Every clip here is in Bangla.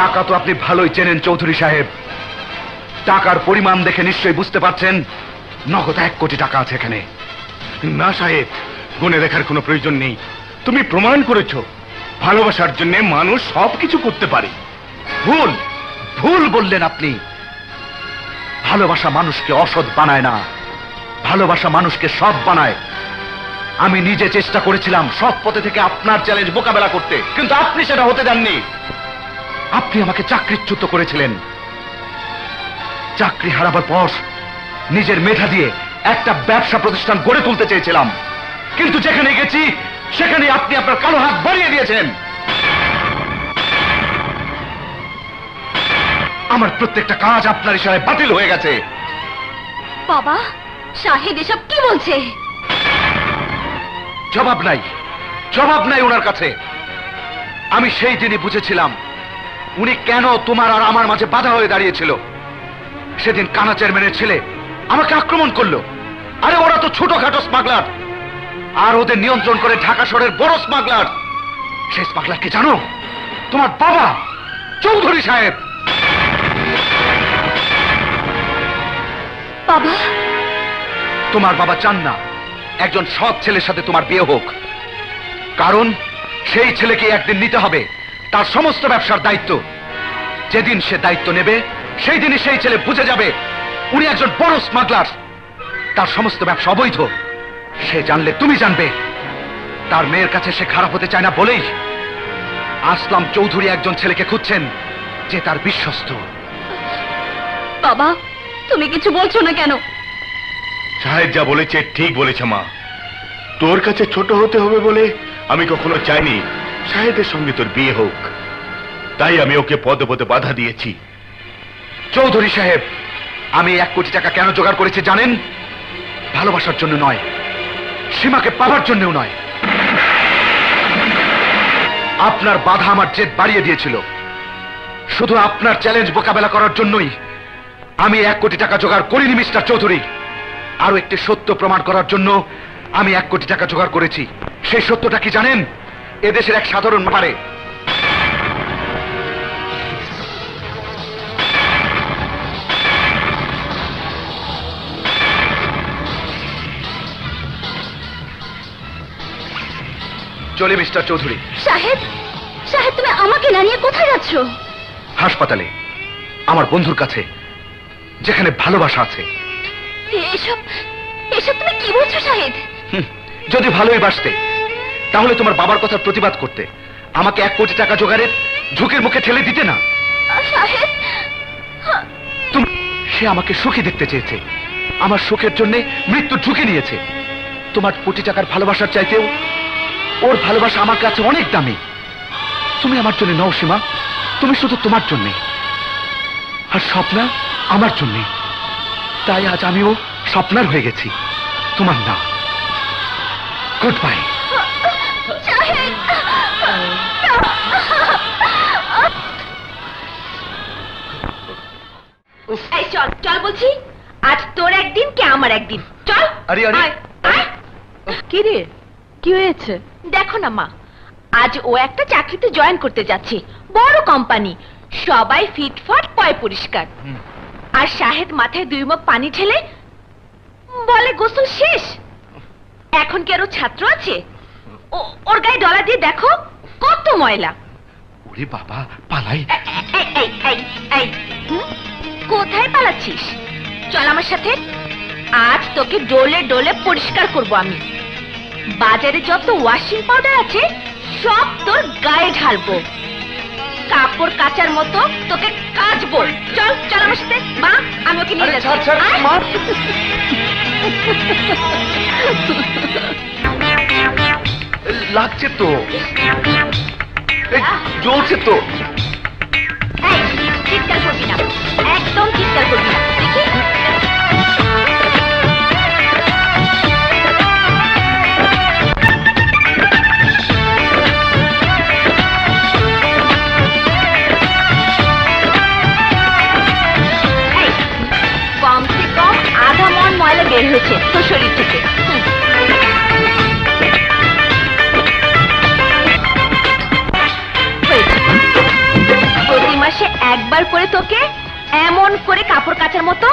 টাকা তো আপনি ভালোই চেনেন চৌধুরী সাহেব। টাকার পরিমাণ দেখে নিশ্চয়ই বুঝতে পারছেন নগদ 1 কোটি টাকা আছে এখানে। না সাহেব, গুণে দেখার কোনো প্রয়োজন নেই। তুমি প্রমাণ করেছো ভালোবাসার জন্য মানুষ সবকিছু করতে পারে। ভুল ভুল বললেন আপনি। ভালোবাসা মানুষকে অসৎ বানায় না, ভালোবাসা মানুষকে সৎ বানায়। আমি নিজে চেষ্টা করেছিলাম সৎ পথে থেকে আপনার চ্যালেঞ্জ মোকাবেলা করতে, কিন্তু আপনি সেটা হতে দেননি। আপনি আমাকে চাকরিচ্যুত করেছিলেন। চাকরি হারাবার পর নিজের মেধা দিয়ে একটা ব্যবসা প্রতিষ্ঠান গড়ে তুলতে চেয়েছিলাম, কিন্তু যেখানে গেছি সেখানে আপনি আপনার কালো হাত বাড়িয়ে দিয়েছেন। আমার প্রত্যেকটা কাজ আপনার ইশারায় বাতিল হয়ে গেছে। বাবা, শাহিদ এসব কি বলছে? জবাব নাই, জবাব নাই ওনার কাছে। আমি সেই দিনই বুঝেছিলাম উনি কেন তোমার আর আমার মাঝে বাধা হয়ে দাঁড়িয়েছিল। সেদিন কানা চেয়ারম্যানের ছেলে আমাকে আক্রমণ করলো। আরে ওরা তো ছোটখাটো স্মাগলার, আর ওদের নিয়ন্ত্রণ করে ঢাকা শহরের বড় স্মাগলার। সেই স্মাগলারকে জানো? তোমার বাবা চৌধুরী সাহেব। বাবা, তোমার বাবা চান না একজন সৎ ছেলের সাথে তোমার বিয়ে হোক, কারণ সেই ছেলেকে একদিন নিতে হবে তার সমস্ত ব্যবসার দায়িত্ব। যেদিন সে দায়িত্ব নেবে সেই দিনই সেই ছেলে বুঝে যাবে উনি একজন বড় স্মাগলার, তার সমস্ত ব্যবসা অবৈধ। সে জানলে তুমি জানবে। তার মেয়ের কাছে সে খারাপ হতে চায় না বলেই আসলাম চৌধুরী একজন ছেলেকে খুঁজছেন যে তার বিশ্বস্ত। বাবা, তুমি কিছু বলছো না কেন? সাহেব যা বলেছে ঠিক বলেছে মা। তোর কাছে ছোট হতে হবে বলে আমি কখনো চাইনি সাহেবের সঙ্গে তোর বিয়ে হোক, তাই আমি ওকে পদে পদে বাধা দিয়েছি। চৌধুরী সাহেব, আমি 1 কোটি টাকা কেন জোগাড় করেছি জানেন? ভালোবাসার জন্য নয়, সীমাকে পাওয়ার জন্যও নয়। আপনার বাধা আমার জেদ বাড়িয়ে দিয়েছিল। শুধু আপনার চ্যালেঞ্জ মোকাবেলা করার জন্যই আমি 1 কোটি টাকা জোগাড় করিনি মিস্টার চৌধুরী। আরো একটি সত্য প্রমাণ করার জন্য আমি 1 কোটি টাকা জোগাড় করেছি। সেই সত্যটা কি জানেন? এদেশের এক সাধারণ পারে চলে। মিস্টার চৌধুরী। শাহেদ, শাহেদ তুমি আমাকে না নিয়ে কোথায় যাচ্ছ? হাসপাতালে, আমার বন্ধুর কাছে, যেখানে ভালোবাসা আছে। এসব এসব তুমি কি বলছো শাহেদ? যদি ভালোই বাসতে তাহলে তোমার বাবার কথার প্রতিবাদ করতে, আমাকে 1 কোটি টাকা জোগাড়ের ঝুঁকির মুখে ঠেলে দিতে না। শাহেদ, সে আমাকে সুখী দেখতে চেয়েছে, আমার সুখের জন্য মৃত্যুর ঝুঁকি নিয়েছে। তোমার কোটি টাকার ভালোবাসার চাইতেও ওর ভালোবাসা আমার কাছে অনেক দামি। তুমি আমার জন্য নও সীমা, তুমি শুধু তোমার জন্য, আর স্বপ্না আমার জন্য। তাই আজ আমিও স্বপ্নার হয়ে গেছি, তোমার না। Good bye. শাহেদ, এই চল চল বলছি, আজ তোর একদিন কে আমার একদিন। চল। আরে আরে, কি রে, কি হয়েছে? দেখো না মা, আজ ও একটা চাকরিতে জয়েন করতে যাচ্ছে, বড় কোম্পানি, সবাই ফিটফাট পয় পরিষ্কার। আর শাহেদ মাথায় 2 মগ পানি ঢেলে বলে গোসল শেষ। এখন কি আরো ছাত্র আছে? ওর গায়ে ডলা দিয়ে দেখো কত ময়লা। ওরে বাবা, পালাই। এই এই এই এই, কোথায় পালাচ্ছিস? চল আমার সাথে, আজ তোকে ডোলে ডোলে পরিষ্কার করব আমি। বাজারে যত ওয়াশিং পাউডার আছে সব তোর গায়ে ঢালবো, কাপড় কাচার মতো তোকে কাচবো। চল চল আমার সাথে মা, আমি ওকে নিয়ে যাচ্ছি। লাগছে তো, জ্বলছে তো। এই, চিৎকার করবি না, একদম চিৎকার করবি না, দেখি। কমসে কম আধা মণ ময়লা বের হয়েছে তোর শরীর থেকে। প্রতি মাসে একবার করে তোকে এমন করে কাপড় কাচার মতো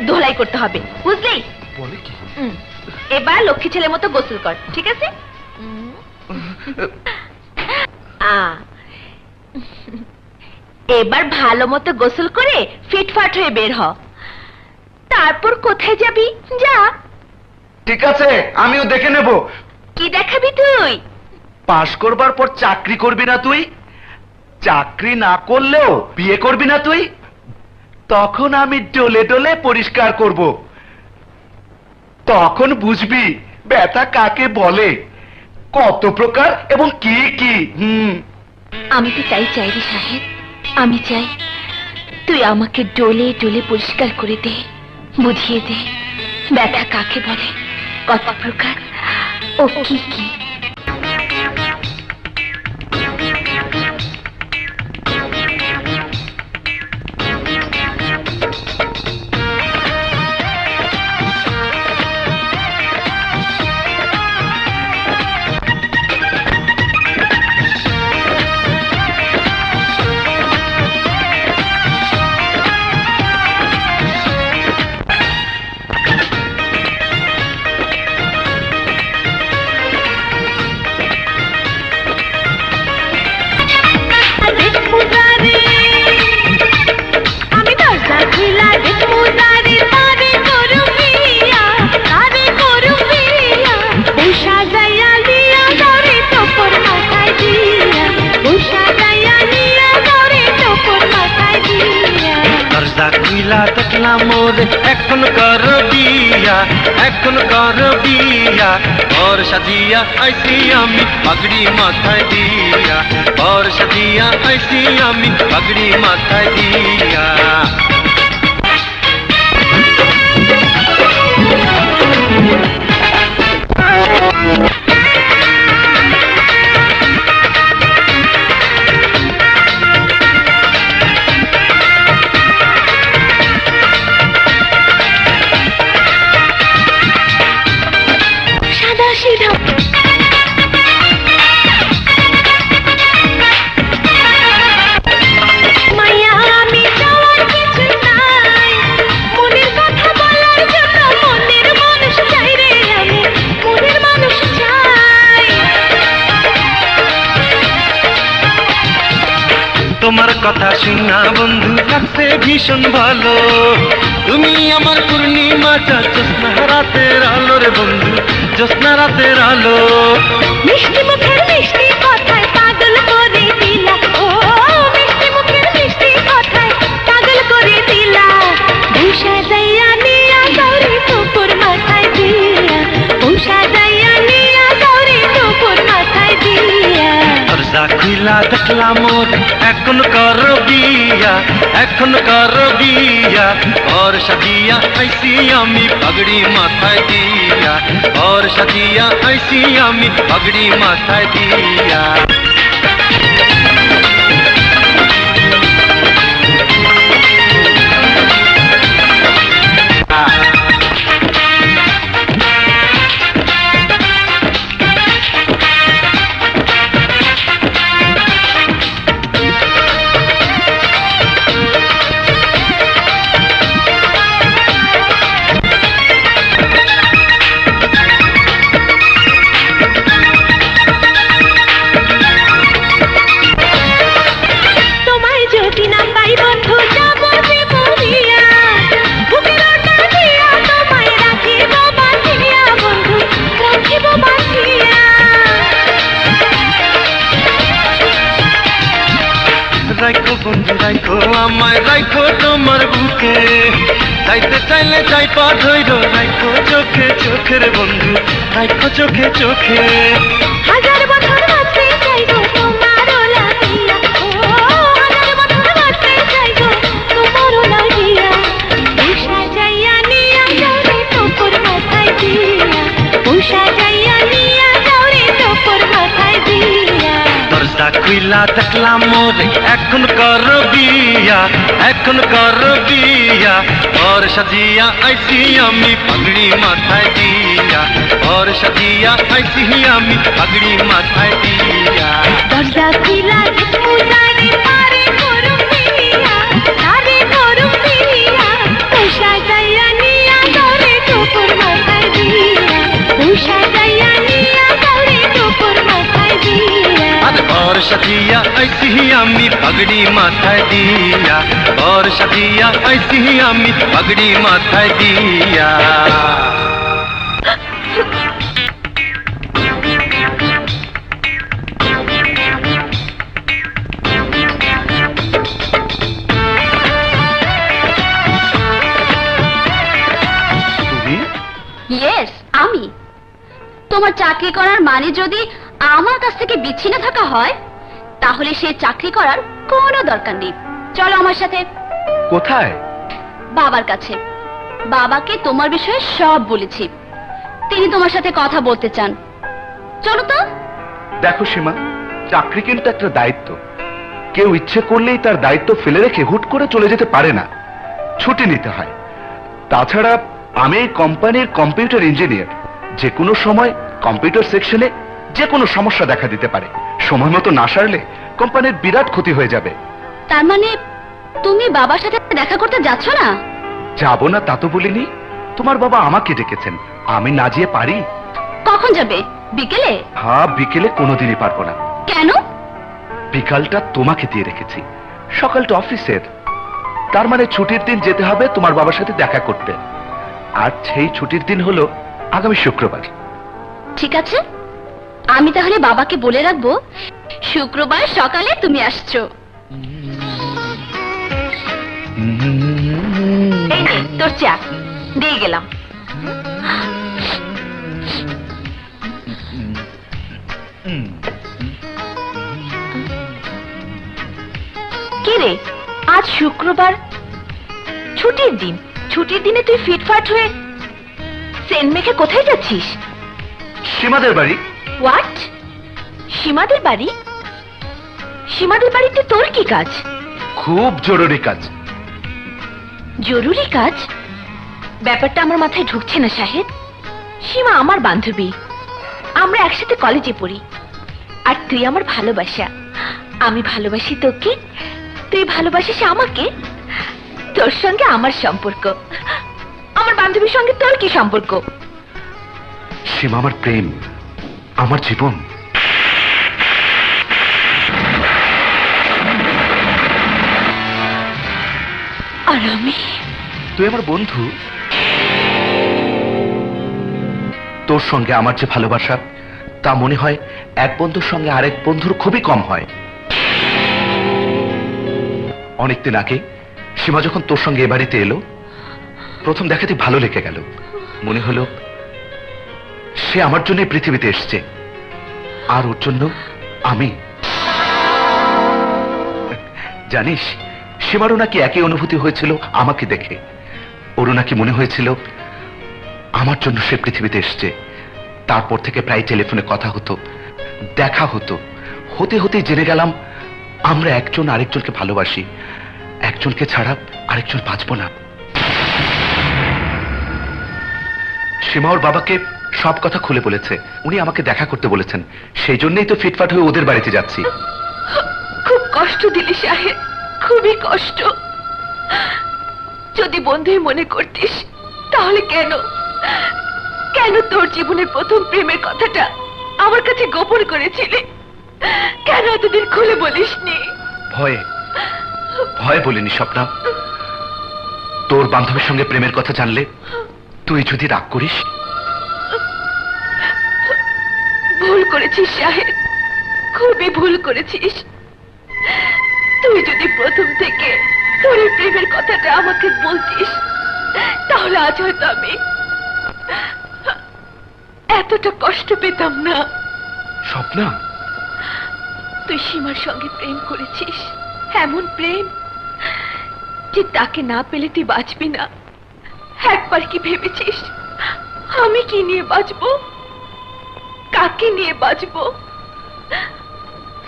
ধোলাই করতে হবে, বুঝলি? বলে কি? এবার লক্ষ্মী ছেলের মতো গোসল কর, ঠিক আছে? এবার ভালো মতো গোসল করে ফিটফাট হয়ে বের হ। তারপর কোথায় যাবি যা। ঠিক আছে, আমিও দেখে নেব। কি দেখাবি তুই? পাশ করবার পর চাকরি করবি না তুই? চাকরি না করলেও বিয়ে করবি না তুই? তখন আমি ডলে ডলে পরিষ্কার করব। তখন বুঝবি ব্যথা কাকে বলে, কত প্রকার এবং কি কি। আমি তো তাই চাই রে সাহেব, আমি চাই তুই আমাকে ডলে ডলে পরিষ্কার করে দে, বুঝিয়ে দে ব্যথা কাকে বলে, কত প্রকার ও কি কি। দেখলাম মোর এখন কর বিয়া, এখন কর বিয়া, और সাজিয়া আইছি আমি পাগড়ি মাথায় দিয়া, और সাজিয়া আইছি আমি পাগড়ি মাথায় দিয়া। তোমার কথা শুনা বন্ধু লাগছে ভীষণ ভালো, তুমি আমার পূর্ণিমাটা, জ্যোৎস্না রাতের আলো রে বন্ধু, জ্যোৎস্না রাতের আলো। মিষ্টি মুখের মিষ্টি কথায় পাগল করে দিলা, ও মিষ্টি মুখের মিষ্টি কথায় পাগল করে দিলা। ভূষা যাইয়া নিয়া গৌরী টুকুর মাথায় দিয়া, ভূষা যাইয়া নিয়া গৌরী টুকুর মাথায় দিয়া। দরজা খুইলা দেখলাম মোর এখন কর বিয়া, এখন কর বিয়া, और সাজিয়া আইছি আমি পাগড়ি মাথায় দিয়া, और সাজিয়া আইছি আমি পাগড়ি মাথায় দিয়া। রাইখো বন্ধু রাইখো আমায়, রাইখো তোমার বুকে, যাইতে চাইলে যাই পা ধইর, রাইখো চোখে চোখের বন্ধু, রাইখো চোখে চোখে। হাজার বছর বাঁচতে চাইবো তোমারও লাগিয়া, ও হাজার বছর বাঁচতে চাইবো তোমারও লাগিয়া। উষা যাইয়া নিয়া যাওরে তোর মাথায় দিয়া, উষা যাইয়া নিয়া যাওরে তোর মাথায় দিয়া। দরজা খুইলা দেখলাম মোরে এখন কর বিয়া, এখন কর বিয়া, और সাজিয়া আইছি আমি পাগড়ি মাথায় দিয়া, और সাজিয়া আইছি আমি পাগড়ি মাথায় দিয়া। দরজা খুইলা দেখমু জানি পারে করুম বিয়া, ऐसी ही আমি পাগড়ি মাথায় দিয়া और সাজিয়া ऐसी ही আমি পাগড়ি মাথায় দিয়া তুমি ইয়েস আমি। তোমার চাকরি করার মানে যদি আমার কাছ থেকে বিচ্ছিন্ন থাকা হয়, তাহলে সে চাকরি করার কোনো দরকার নেই। চলো আমার সাথে কোথায়? বাবার কাছে। বাবাকে তোমার বিষয়ে সব বলেছি, তিনি তোমার সাথে কথা বলতে চান। চলো তো। দেখো সীমা, চাকরি কিন্তু একটা দায়িত্ব। কেউ ইচ্ছে করলেই তার দায়িত্ব ফেলে রেখে হুট করে চলে যেতে পারে না, ছুটি নিতে হয়। তাছাড়া আমি এই কোম্পানির কম্পিউটার ইঞ্জিনিয়ার। যে কোনো সময় কম্পিউটার সেকশনে যে কোনো সমস্যা দেখা দিতে পারে। সময় মতো না সারলে কোম্পানির বিরাট ক্ষতি হয়ে যাবে। তার মানে তুমি বাবার সাথে দেখা করতে যাচ্ছ না? যাবো না তা তো বলিনি। তোমার বাবা আমাকে ডেকেছেন, আমি না যেয়ে পারি? কখন যাবে? বিকেলে? হ্যাঁ, বিকেলে কোনোদিনই পারবো না। কেন? বিকালটা তোমাকে দিয়ে রেখেছি, সকালটা অফিসের। তার মানে ছুটির দিন যেতে হবে তোমার বাবার সাথে দেখা করতে। আর সেই ছুটির দিন হলো আগামী শুক্রবার। ঠিক আছে, আমি তাহলে বাবাকে বলে রাখবো শুক্রবার সকালে তুমি আসছো। এই নে তোর চা, দিয়ে গেলাম। কি রে, আজ শুক্রবার, ছুটির দিন। ছুটির দিনে তুই ফিটফাট হয়ে সেন মেখে কোথায় যাচ্ছিস? সীমাদের বাড়ি। হোয়াট? সীমাদের বাড়ি? সীমাদের বাড়িতে তোর কি কাজ? খুব জরুরি কাজ। জরুরি কাজ? ব্যাপারটা আমার মাথায় ঢুকছে না সাহেব। সীমা আমার বান্ধবী, আমরা একসাথে কলেজে পড়ি। আর তুই আমার ভালোবাসা, আমি ভালোবাসি তোকে, তুই ভালোবাসিস আমাকে। তোর সঙ্গে আমার সম্পর্ক, আমার বান্ধবীর সঙ্গে তোর কি সম্পর্ক? সীমা আমার প্রেম, আমার জীবন। আর আমি? তুই আমার বন্ধু। তোর সঙ্গে আমার যে ভালোবাসা, তা মনে হয় এক বন্ধুর সঙ্গে আরেক বন্ধুর খুবই কম হয়। অনেকদিন আগে সীমা যখন তোর সঙ্গে এ বাড়িতে এলো, প্রথম দেখাতে ভালো লেগে গেল। মনে হলো সে আমার জন্য পৃথিবীতে এসছে, আর ওর জন্য আমি। জানিস, সীমারও নাকি একই অনুভূতি হয়েছিল আমাকে দেখে। ওরও নাকি মনে হয়েছিল আমার জন্য সে পৃথিবীতে এসছে। তারপর থেকে প্রায় টেলিফোনে কথা হতো, দেখা হতো। হতে হতে জেনে গেলাম আমরা একজন আরেকজনকে ভালোবাসি, একজনকে ছাড়া আরেকজন বাঁচব না। সীমা ওর বাবাকে সব কথা খুলে বলেছে, উনি আমাকে দেখা করতে বলেছেন। সেই জন্যই তো ফিটফাট হয়ে ওদের বাড়িতে যাচ্ছি। খুব কষ্ট দিলি সাহেব, খুবই কষ্ট। যদি বন্ধুই মনে করতিস, তাহলে কেন কেন তোর জীবনের প্রথম প্রেমের কথাটা আমার কাছে গোপন করেছিলি? কেন এতদিন খুলে বলিসনি? ভয়ে ভয়ে বলিনি স্বপ্না। তোর বান্ধবীর সঙ্গে প্রেমের কথা জানলে তুই যদি রাগ করিস। ভুল করেছিস সাহেব, খুবই ভুল করেছিস। তুই যদি প্রথম থেকে তোর এই প্রেমের কথাটা আমাকে বলতিস, তাহলে আজ হয়তো আমি এতটা কষ্ট পেতাম না। স্বপ্না, তুই সীমার সঙ্গে প্রেম করেছিস, এমন প্রেম যে তাকে না পেলে তুই বাঁচবি না। একবার কি ভেবেছিস আমি কি নিয়ে বাঁচবো, কাকে নিয়ে বাঁচবো?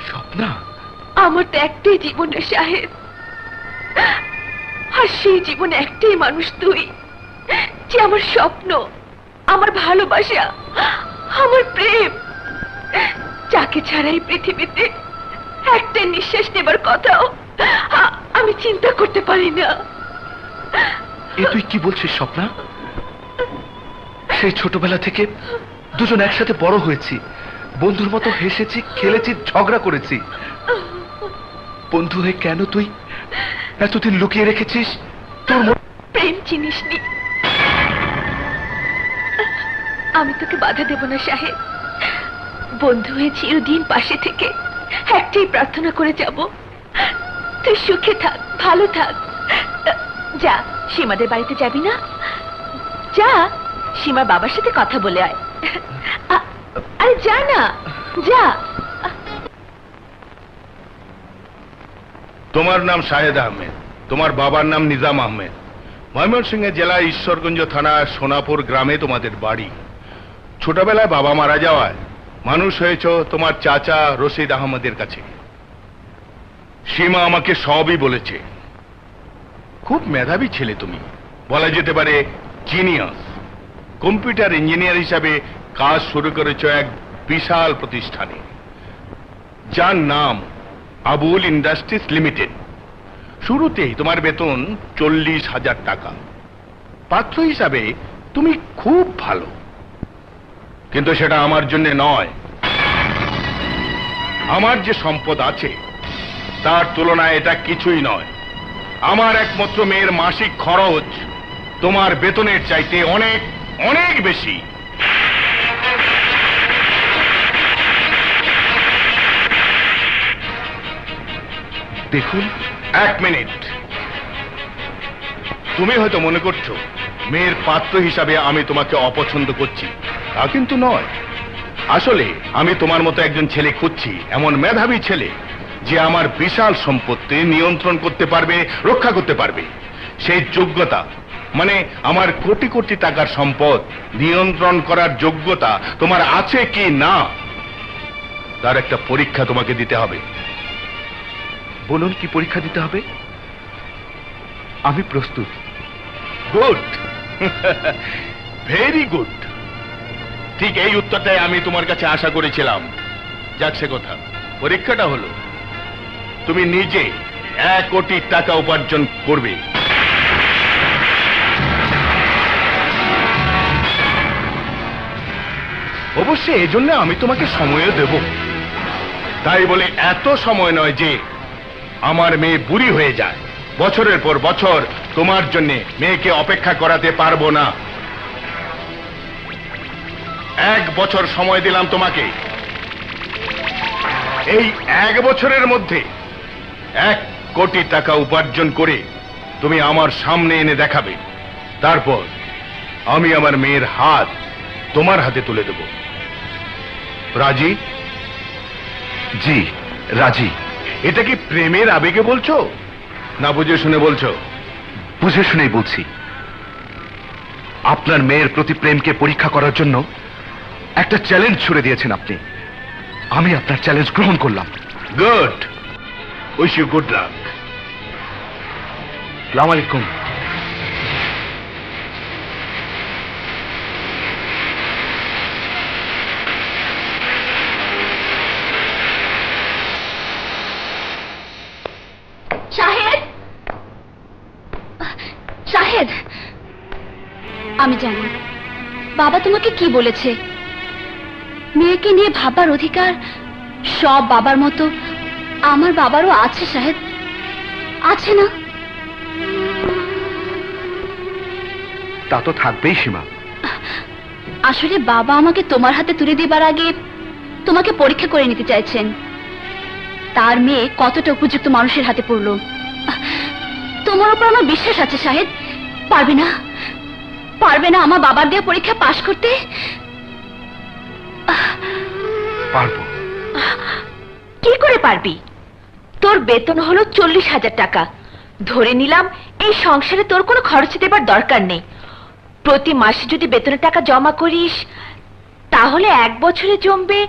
স্বপ্না, আমার তো একটাই জীবন রে সাহেব, আর সেই জীবনে একটাই মানুষ তুই, যে আমার স্বপ্ন, আমার ভালোবাসা, আমার প্রেম, যাকে ছাড়াই পৃথিবীতে একটা নিঃশ্বাস নেবার কথাও আমি চিন্তা করতে পারি না। এ তুই কি বলছিস স্বপ্না? সেই ছোটবেলা থেকে দুজন একসাথে বড় হয়েছি, বন্ধুর মতো হেসেছি, খেলেছি, ঝগড়া করেছি। বন্ধু হয়ে কেন তুই এতদিন লুকিয়ে রেখেছিস তোর প্রেম চিনিসনি। আমি তোকে বাধা দেব না সাহেব, বন্ধু হয়ে চিরদিন পাশে থেকে একটাই প্রার্থনা করে যাব, তুই সুখে থাক, ভালো থাক। যা, সীমাদের বাড়িতে যাবি না? যা, সীমার বাবার সাথে কথা বলে আয়। আরে যা না, যা। তোমার নাম শাহেদ আহমেদ, তোমার বাবার নাম নিজাম আহমেদ। ময়মনসিংহ জেলা ঈশ্বরগঞ্জ থানা সোনাপুর গ্রামে তোমাদের বাড়ি। ছোটবেলায় বাবা মারা যাওয়ায় মানুষ হয়েছ তোমার চাচা রশিদ আহমদের কাছে। সীমা আমাকে সবই বলেছে। খুব মেধাবী ছেলে তুমি, বলা যেতে পারে জিনিয়াস। কম্পিউটার ইঞ্জিনিয়ার হিসাবে কাজ শুরু করেছ এক বিশাল প্রতিষ্ঠানে, যার নাম আবুল ইন্ডাস্ট্রিজ লিমিটেড। শুরুতেই তোমার বেতন 40,000 টাকা। পাত্র হিসাবে তুমি খুব ভালো, কিন্তু সেটা আমার জন্য নয়। আমার যে সম্পদ আছে তার তুলনায় এটা কিছুই নয়। আমার একমাত্র মেয়ের মাসিক খরচ তোমার বেতনের চাইতে অনেক অনেক বেশি। দেখুন, 1 মিনিট। তুমি হয়তো মনে করছো মেয়ের পাত্র হিসাবে আমি তোমাকে অপছন্দ করছি, তা কিন্তু নয়। আসলে আমি তোমার মতো একজন ছেলে খুঁজছি, এমন মেধাবী ছেলে যে আমার বিশাল সম্পত্তি নিয়ন্ত্রণ করতে পারবে, রক্ষা করতে পারবে। সেই যোগ্যতা, মানে আমার কোটি কোটি টাকার সম্পদ নিয়ন্ত্রণ করার যোগ্যতা তোমার আছে কি না, তার একটা পরীক্ষা তোমাকে দিতে হবে। বলুন কি পরীক্ষা দিতে হবে? আমি প্রস্তুত। Good, very good. ঠিক এই উত্তরটাই আমি তোমার কাছে আশা করেছিলাম। যাক সে কথা, পরীক্ষাটা হলো তুমি নিজে 1 কোটি টাকা উপার্জন করবে। অবশ্যই এজন্য আমি তোমাকে সময়ও দেব। তাই বলে এত সময় নয় যে আমার মেয়ে বুড়ি হয়ে যায়। বছরের পর বছর তোমার জন্য মেয়েকে অপেক্ষা করাতে পারবো না। 1 বছর সময় দিলাম তোমাকে। এই 1 বছরের মধ্যে 1 কোটি টাকা উপার্জন করে তুমি আমার সামনে এনে দেখাবে। তারপর আমি আমার মেয়ের হাত তোমার হাতে তুলে দেব। রাজি? জি, রাজি। এটা কি প্রেমের আবেগে বলছো, না বুঝে শুনে বলছো? বুঝে শুনেই বলছি। আপনার মেয়ের প্রতি প্রেমকে পরীক্ষা করার জন্য একটা চ্যালেঞ্জ ছুড়ে দিয়েছেন আপনি। আমি আপনার চ্যালেঞ্জ গ্রহণ করলাম। Good, wish you good luck. আসসালামু আলাইকুম। শাহেদ, শাহেদ, আমি জানি বাবা তোমাকে কি বলেছে। মেয়েকে নিয়ে ভাবার অধিকার সব বাবার মতো আমার বাবারও আছে শাহেদ, আছে না? তা তো থাকবেই সীমা। আসলে বাবা আমাকে তোমার হাতে তুলে দিবার আগে তোমাকে পরীক্ষা করে নিতে চাইছেন, তার মেয়ে কতটা উপযুক্ত মানুষের হাতে পড়লো। তোমার উপর আমার বিশ্বাস আছে শাহেদ। পারবে না, পারবে না আমার বাবার দেওয়া পরীক্ষা পাশ করতে? পারবো। কি করে পারবি? তোর বেতন হলো 40,000 টাকা। ধরে নিলাম এই সংসারে তোর কোনো খরচ দেবার দরকার নেই। প্রতি মাসে যদি বেতনের টাকা জমা করিস তাহলে 1 বছরে জমবে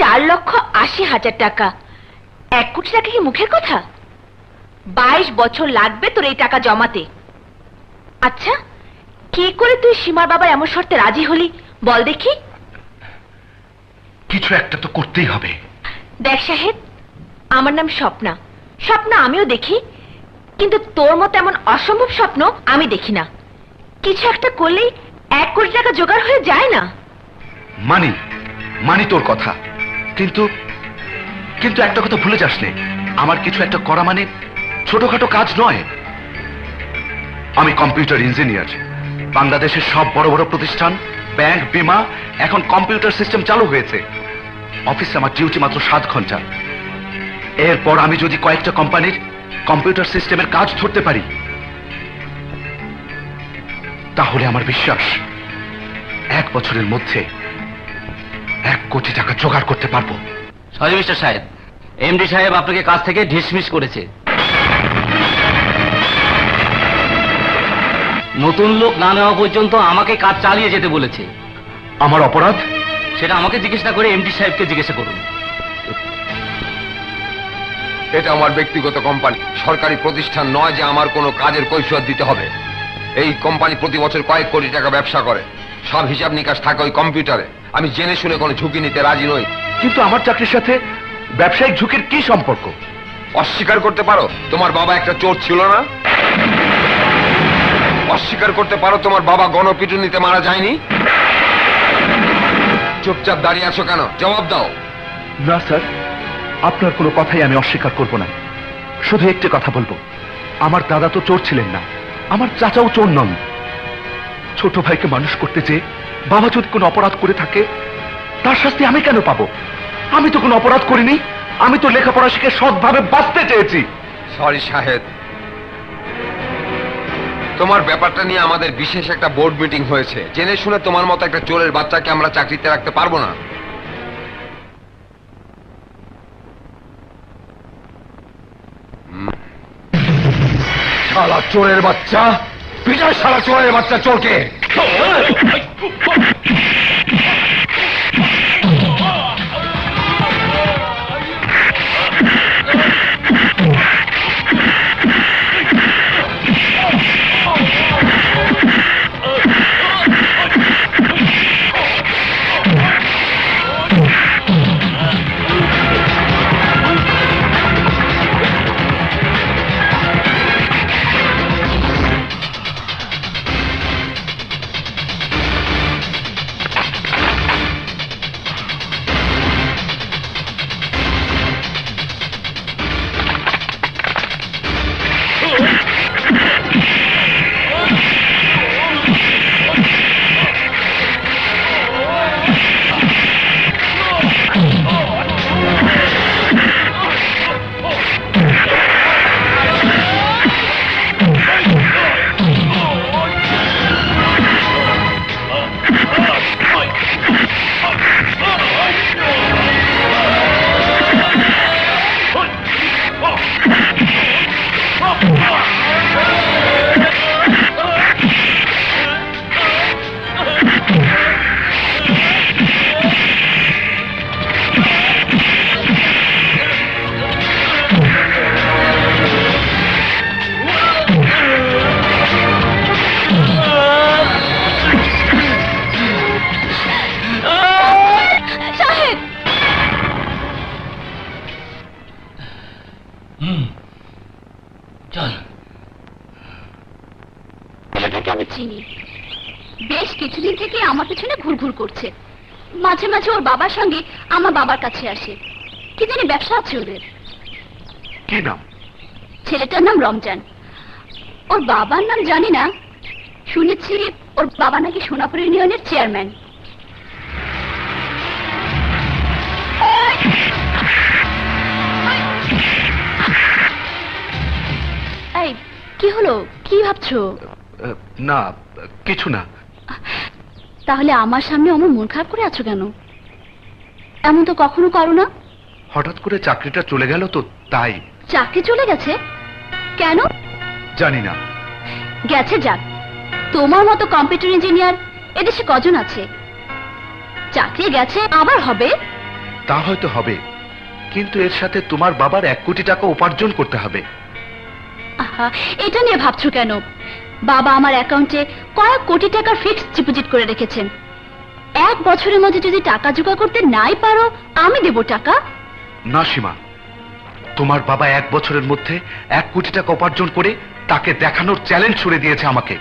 4,80,000 টাকা। 1 কোটি টাকা কি মুখের কথা? 22 বছর লাগবে তোর এই টাকা জমাতে। আচ্ছা, কি করে তুই সীমার বাবা এমন শর্তে রাজি হলি বল দেখি? কিছু একটা তো করতেই হবে। দেখ শাহেদ, আমার নাম স্বপ্না। স্বপ্ন আমিও দেখি, কিন্তু তোর মতো এমন অসম্ভব স্বপ্ন আমি দেখি না। কিছু একটা করলেই 1 কোটি টাকা জোগাড় হয়ে যায় না? মানি তোর কথা, কিন্তু কিন্তু একটা কথা ভুলে যাস নে, আমার কিছু একটা করা মানে ছোটখাটো কাজ নয়। আমি কম্পিউটার ইঞ্জিনিয়ার। বাংলাদেশের সব বড় বড় প্রতিষ্ঠান, ব্যাংক, বীমা এখন কম্পিউটার সিস্টেম চালু হয়েছে। অফিসে আমার ডিউটি মাত্র 7 ঘন্টা। এরপর আমি যদি কয়েকটা কোম্পানির কম্পিউটার সিস্টেমের কাজ ধরতে পারি, তাহলে আমার বিশ্বাস 1 বছরের মধ্যে 1 কোটি টাকা জোগাড় করতে পারবো। সরি মিস্টার সাহেব, এমডি সাহেব আপনাকে কাজ থেকে ডিসমিস করেছে। নতুন লোক না নেওয়া পর্যন্ত আমাকে কাজ চালিয়ে যেতে বলেছে। আমার অপরাধ? সেটা আমাকে জিজ্ঞেস না করে এমডি সাহেবকে জিজ্ঞাসা করুন। এটা আমার ব্যক্তিগত কোম্পানি, সরকারি প্রতিষ্ঠান নয় যে আমার কোনো কাজের কৈফিয়ত দিতে হবে। এই কোম্পানি প্রতি বছর কয়েক কোটি টাকা ব্যবসা করে, সব হিসাব নিকাশ থাকে ওই কম্পিউটারে। আমি জেনে শুনে কোনো ঝুঁকি নিতে রাজি নই। কিন্তু আমার চাকরির সাথে ব্যবসায়িক ঝুঁকির কি সম্পর্ক? অস্বীকার করতে পারো তোমার বাবা একটা চোর ছিল না? অস্বীকার করতে পারো তোমার বাবা গণপিটুনিতে মারা যায়নি? চুপচাপ দাঁড়িয়ে আছো কেন? জবাব দাও। না স্যার, আপনার কোনো কথাই আমি অস্বীকার করব না। শুধু একটি কথা বলবো, আমার দাদা তো চোর ছিলেন না, আমার চাচাও চোর নন। ছোট ভাইকে মানুষ করতে চেয়ে বাবা যদি কোনো অপরাধ করে থাকে, তার শাস্তি আমি কেন পাবো? আমি তো কোনো অপরাধ করিনি। আমি তো লেখাপড়া শিখে সৎভাবে বাঁচতে চেয়েছি। সরি শাহেদ, তোমার ব্যাপারটা নিয়ে আমাদের বিশেষ একটা বোর্ড মিটিং হয়েছে। জেনে শুনে তোমার মতো একটা চোরের বাচ্চাকে আমরা চাকরিতে রাখতে পারবো না। শালা চোরের বাচ্চা, পিটার শালা চোরের বাচ্চা চোরকে। চল। ছেলেটাকে আমি চিনি, বেশ কিছুদিন থেকে আমার পেছনে ঘুরঘুর করছে। মাঝে মাঝে ওর বাবার সঙ্গে আমার বাবার কাছে আসে। কি জানি ব্যবসা আছে ওদের। কি নাম? ছেলেটার নাম রমজান। ওর বাবার নাম জানি না, শুনেছি ওর বাবা নাকি সোনাপুর ইউনিয়নের চেয়ারম্যান। এই কি হলো, কি ভাবছো? না, কিছু না। তাহলে আমার সামনে অমন মন খারাপ করে আছো কেন? এমন তো কখনো করো না। হঠাৎ করে চাকরিটা চলে গেল তো, তাই। চাকরি চলে গেছে কেন? জানি না। গেছে যাক, তোমার মতো কম্পিউটার ইঞ্জিনিয়ার এদেশে কজন আছে? চাকরি গেছে, আবার হবে। তা হয়তো হবে, কিন্তু এর সাথে তোমার বাবার 1 কোটি টাকা উপার্জন করতে হবে। আহা, এটা নিয়ে ভাবছো কেন? বাবা আমার অ্যাকাউন্টে কয়েক কোটি টাকার ফিক্সড ডিপোজিট করে রেখেছেন। 1 বছরের মধ্যে যদি টাকা জোগাড় করতে নাই পারো, আমি দেব টাকা। না সীমা, তোমার বাবা 1 বছরের মধ্যে 1 কোটি টাকা উপার্জন করে তাকে দেখানোর চ্যালেঞ্জ ছুড়ে দিয়েছে আমাকে।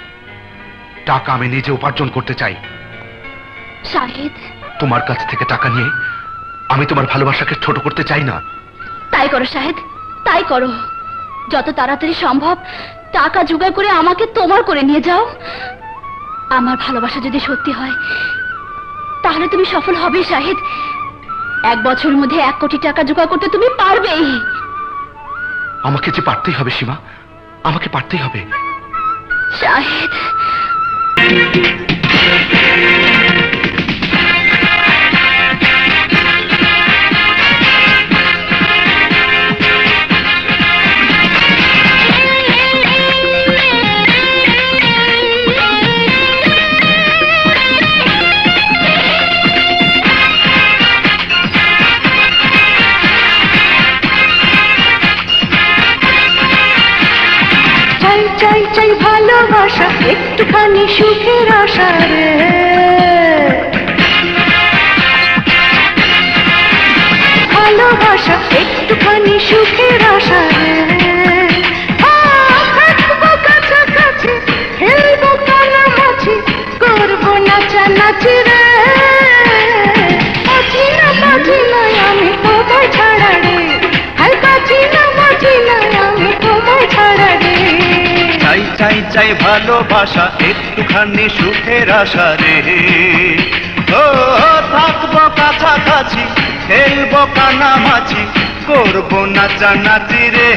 টাকা আমি নিজে উপার্জন করতে চাই। শাহিদ, তোমার কাছ থেকে টাকা নিয়ে আমি তোমার ভালোবাসাকে ছোট করতে চাই না। তাই করো শাহিদ, তাই করো। যত তাড়াতাড়ি সম্ভব টাকা জোগাড় করে আমাকে তোমার করে নিয়ে যাও। আমার ভালোবাসা যদি সত্যি হয় তাহলে তুমি সফল হবে শাহিদ। 1 বছরের মধ্যে 1 কোটি টাকা জোগাড় করতে তুমি পারবেই। আমাকে যে পারতেই হবে সীমা, আমাকে পারতেই হবে। শাহিদ, চাই চাই চাই ভালোবাসা, একটুখানি সুখের আশা রে। ভালোবাসা, একটুখানি সুখের আশা রে। থাকবো কাছাকাছি, খেলবো কানামাছি, করবো নাচানাচি রে। বাঁচি না আমি তোমায় ছাড়া রে। হাই বাঁচি না আমি তোমায় ছাড়া রে। চাই চাই চাই ভালোবাসা, একটুখানি সুখের আশা রে। ও থাকবো কাছাকাছি, খেলবো কানামাছি, করবো নাচানাচি রে।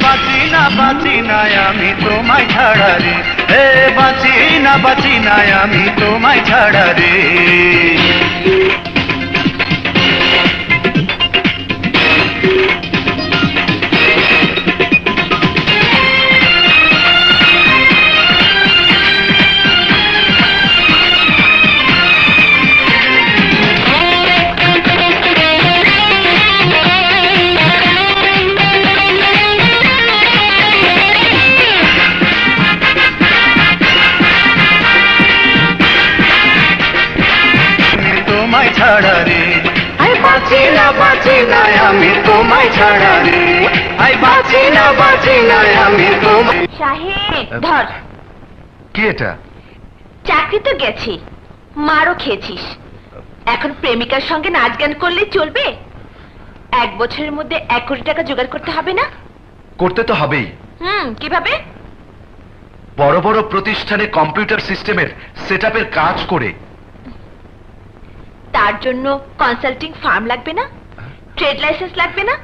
বাঁচি না আমি তোমায় ছাড়া রে। হে বাঁচি না আমি তোমায় ছাড়া রে। তোমায় ছাড়া রে। আই বাঁচি না আমি তোমায় ছাড়া রে। আই বাঁচি না আমি তোমায়। শাহিদ ধর, কি এটা? চাকরি তো গেছি, মারও খেয়েছিস, এখন প্রেমিকার সঙ্গে নাচ গান করলে চলবে? 1 বছরের মধ্যে 1 কোটি টাকা জোগাড় করতে হবে না? করতে তো হবেই। কিভাবে? বড় বড় প্রতিষ্ঠানে কম্পিউটার সিস্টেমের সেটআপের কাজ করে। তার জন্য কনসাল্টিং ফার্ম লাগবে না? ট্রেড লাইসেন্স লাগবে না?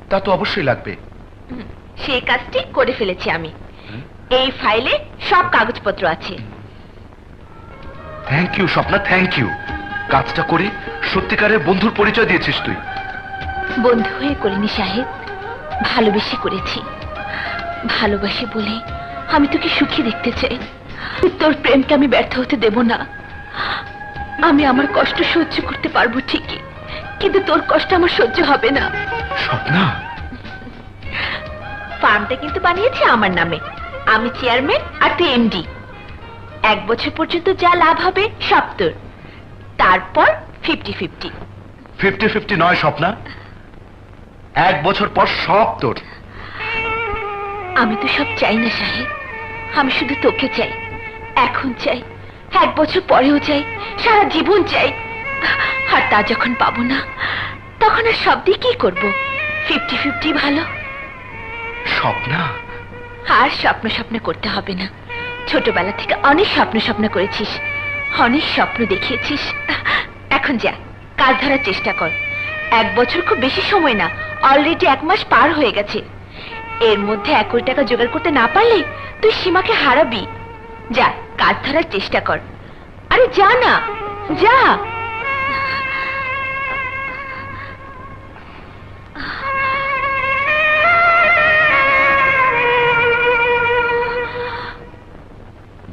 তা তো অবশ্যই লাগবে। সেই কাজটি করে ফেলেছি আমি। এই ফাইলে সব কাগজপত্র আছে। Thank you Swapna, thank you. কাজটা করে সত্যিকারের বন্ধুর পরিচয় দিয়েছিস তুই। বন্ধু হয়ে করিনি সাহেব, ভালোবেসে করেছি। ভালোবাসি বলে আমি তোকে সুখী দেখতে চাই। তোর প্রেমকে আমি ব্যর্থ হতে দেব না। আমি আমার কষ্ট সহ্য করতে পারবো ঠিকই, কিন্তু তোর কষ্ট আমার সহ্য হবে না। স্বপ্না, ফার্মটা কিন্তু বানিয়েছি আমার নামে। আমি চেয়ারম্যান আর তুই এমডি। 1 বছর পর্যন্ত যা লাভ হবে সব তোর, তারপর 50-50। 50-50 নয় স্বপ্না, 1 বছর পর সব তোর। আমি তো সব চাই না সাহেব, আমি শুধু তোকে চাই, এখন চাই, 1 বছর পরেও চাই, সারা জীবন চাই। আর তা যখন পাবো না তখন আর সব দিয়ে কি করবো? 50-50 ভালো। স্বপ্না, আর স্বপ্ন করতে হবে না। ছোটবেলা থেকে অনেক স্বপ্ন করেছিস, অনেক স্বপ্ন দেখিয়েছিস। এখন যা, কাজ ধরার চেষ্টা কর। 1 বছর খুব বেশি সময় না, অলরেডি 1 মাস পার হয়ে গেছে। এর মধ্যে 1 কোটি টাকা জোগাড় করতে না পারলে তুই সীমাকে হারাবি। যা, কাজ ধরার চেষ্টা কর। আরে যা না, যা।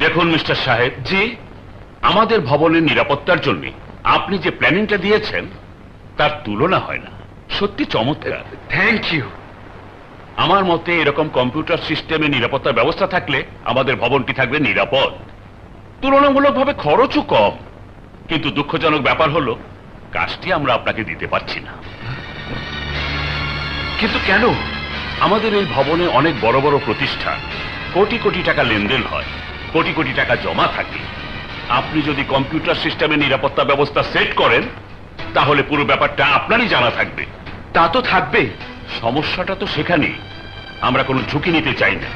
দেখুন মিস্টার সাহেব, জি। আমাদের ভবনের নিরাপত্তার জন্য আপনি যে প্ল্যানিংটা দিয়েছেন তার তুলনা হয় না। সত্যি চমৎকার। Thank you. আমার মতে এরকম কম্পিউটার সিস্টেমে নিরাপত্তার ব্যবস্থা থাকলে আমাদের ভবনটি থাকবে নিরাপদ। তুলনামূলকভাবে খরচও কম, কিন্তু দুঃখজনক ব্যাপার হলো কাজটি আমরা আপনাকে দিতে পারছি না। কিন্তু কেন? আমাদের এই ভবনে অনেক বড় বড় প্রতিষ্ঠান, কোটি কোটি টাকা লেনদেন হয়, কোটি কোটি টাকা জমা থাকে। আপনি যদি কম্পিউটার সিস্টেমে নিরাপত্তা ব্যবস্থা সেট করেন তাহলে পুরো ব্যাপারটা আপনারই জানা থাকবে। তা তো থাকবেই। সমস্যাটা তো সেখানে, আমরা কোনো ঝুঁকি নিতে চাই না।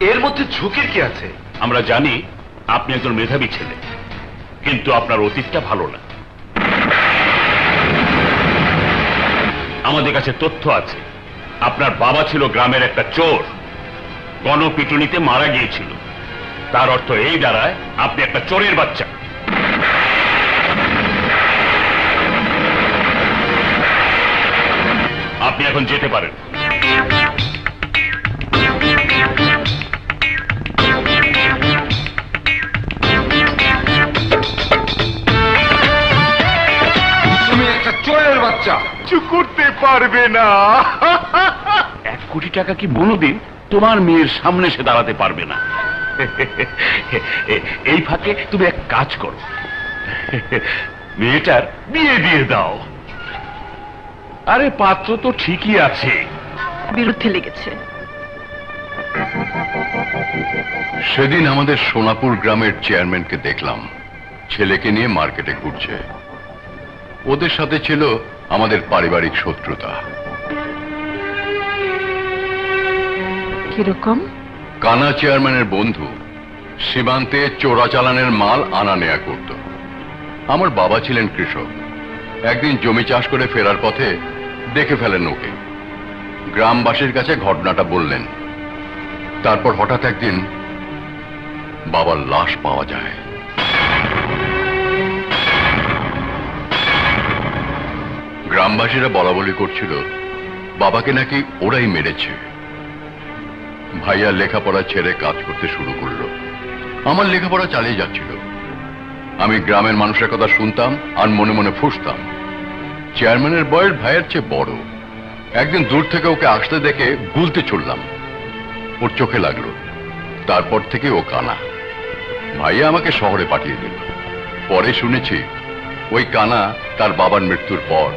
এর মধ্যে ঝুঁকির কি আছে? আমরা জানি আপনি একজন মেধাবী ছেলে, কিন্তু আপনার অতীতটা ভালো না। আমাদের কাছে তথ্য আছে, আপনার বাবা ছিল গ্রামের একটা চোর, গণপিটুনিতে মারা গিয়েছিল। তার অর্থ এই দাঁড়ায় আপনি একটা চোরের বাচ্চা। আপনি এখন যেতে পারেন। তুমি একটা চোরের বাচ্চা। কিছু করতে পারবে না। 1 কোটি টাকা কি বনদিন তোমার মেয়ের সামনে সে দাঁড়াতে পারবে না। এই ফাঁকে তুমি এক কাজ করো, মেয়েটার বিয়ে দিয়ে দাও। আরে পাত্র তো ঠিকই আছে। বিরুদ্ধে লেগেছে। সেদিন আমাদের সোনাপুর গ্রামের চেয়ারম্যানকে দেখলাম ছেলেকে নিয়ে মার্কেটে ঘুরছে। ওদের সাথে ছিল আমাদের পারিবারিক শত্রুতা। কিরকম? কানা চেয়ারম্যানের বন্ধু সীমান্তে চোরাচালানের মাল আনা নেয়া করত। আমার বাবা ছিলেন কৃষক। একদিন জমি চাষ করে ফেরার পথে দেখে ফেলেন ওকে। গ্রামবাসীর কাছে ঘটনাটা বললেন। তারপর হঠাৎ একদিন বাবার লাশ পাওয়া যায়। গ্রামবাসীরা বলা বলি করছিল বাবাকে নাকি ওরাই মেরেছে। ভাইয়া লেখাপড়া ছেড়ে কাজ করতে শুরু করলো। আমার লেখাপড়া চালিয়ে যাচ্ছিল। আমি গ্রামের মানুষের কথা শুনতাম আর মনে মনে ফুঁসতাম। চেয়ারম্যানের বয়স ভাইয়ের চেয়ে বড়। একদিন দূর থেকে ওকে আসতে দেখে গুলতে চললাম। ওর চোখে লাগলো। তারপর থেকে ও কানা। ভাইয়া আমাকে শহরে পাঠিয়ে দিল। পরে শুনেছি ওই কানা তার বাবার মৃত্যুর পর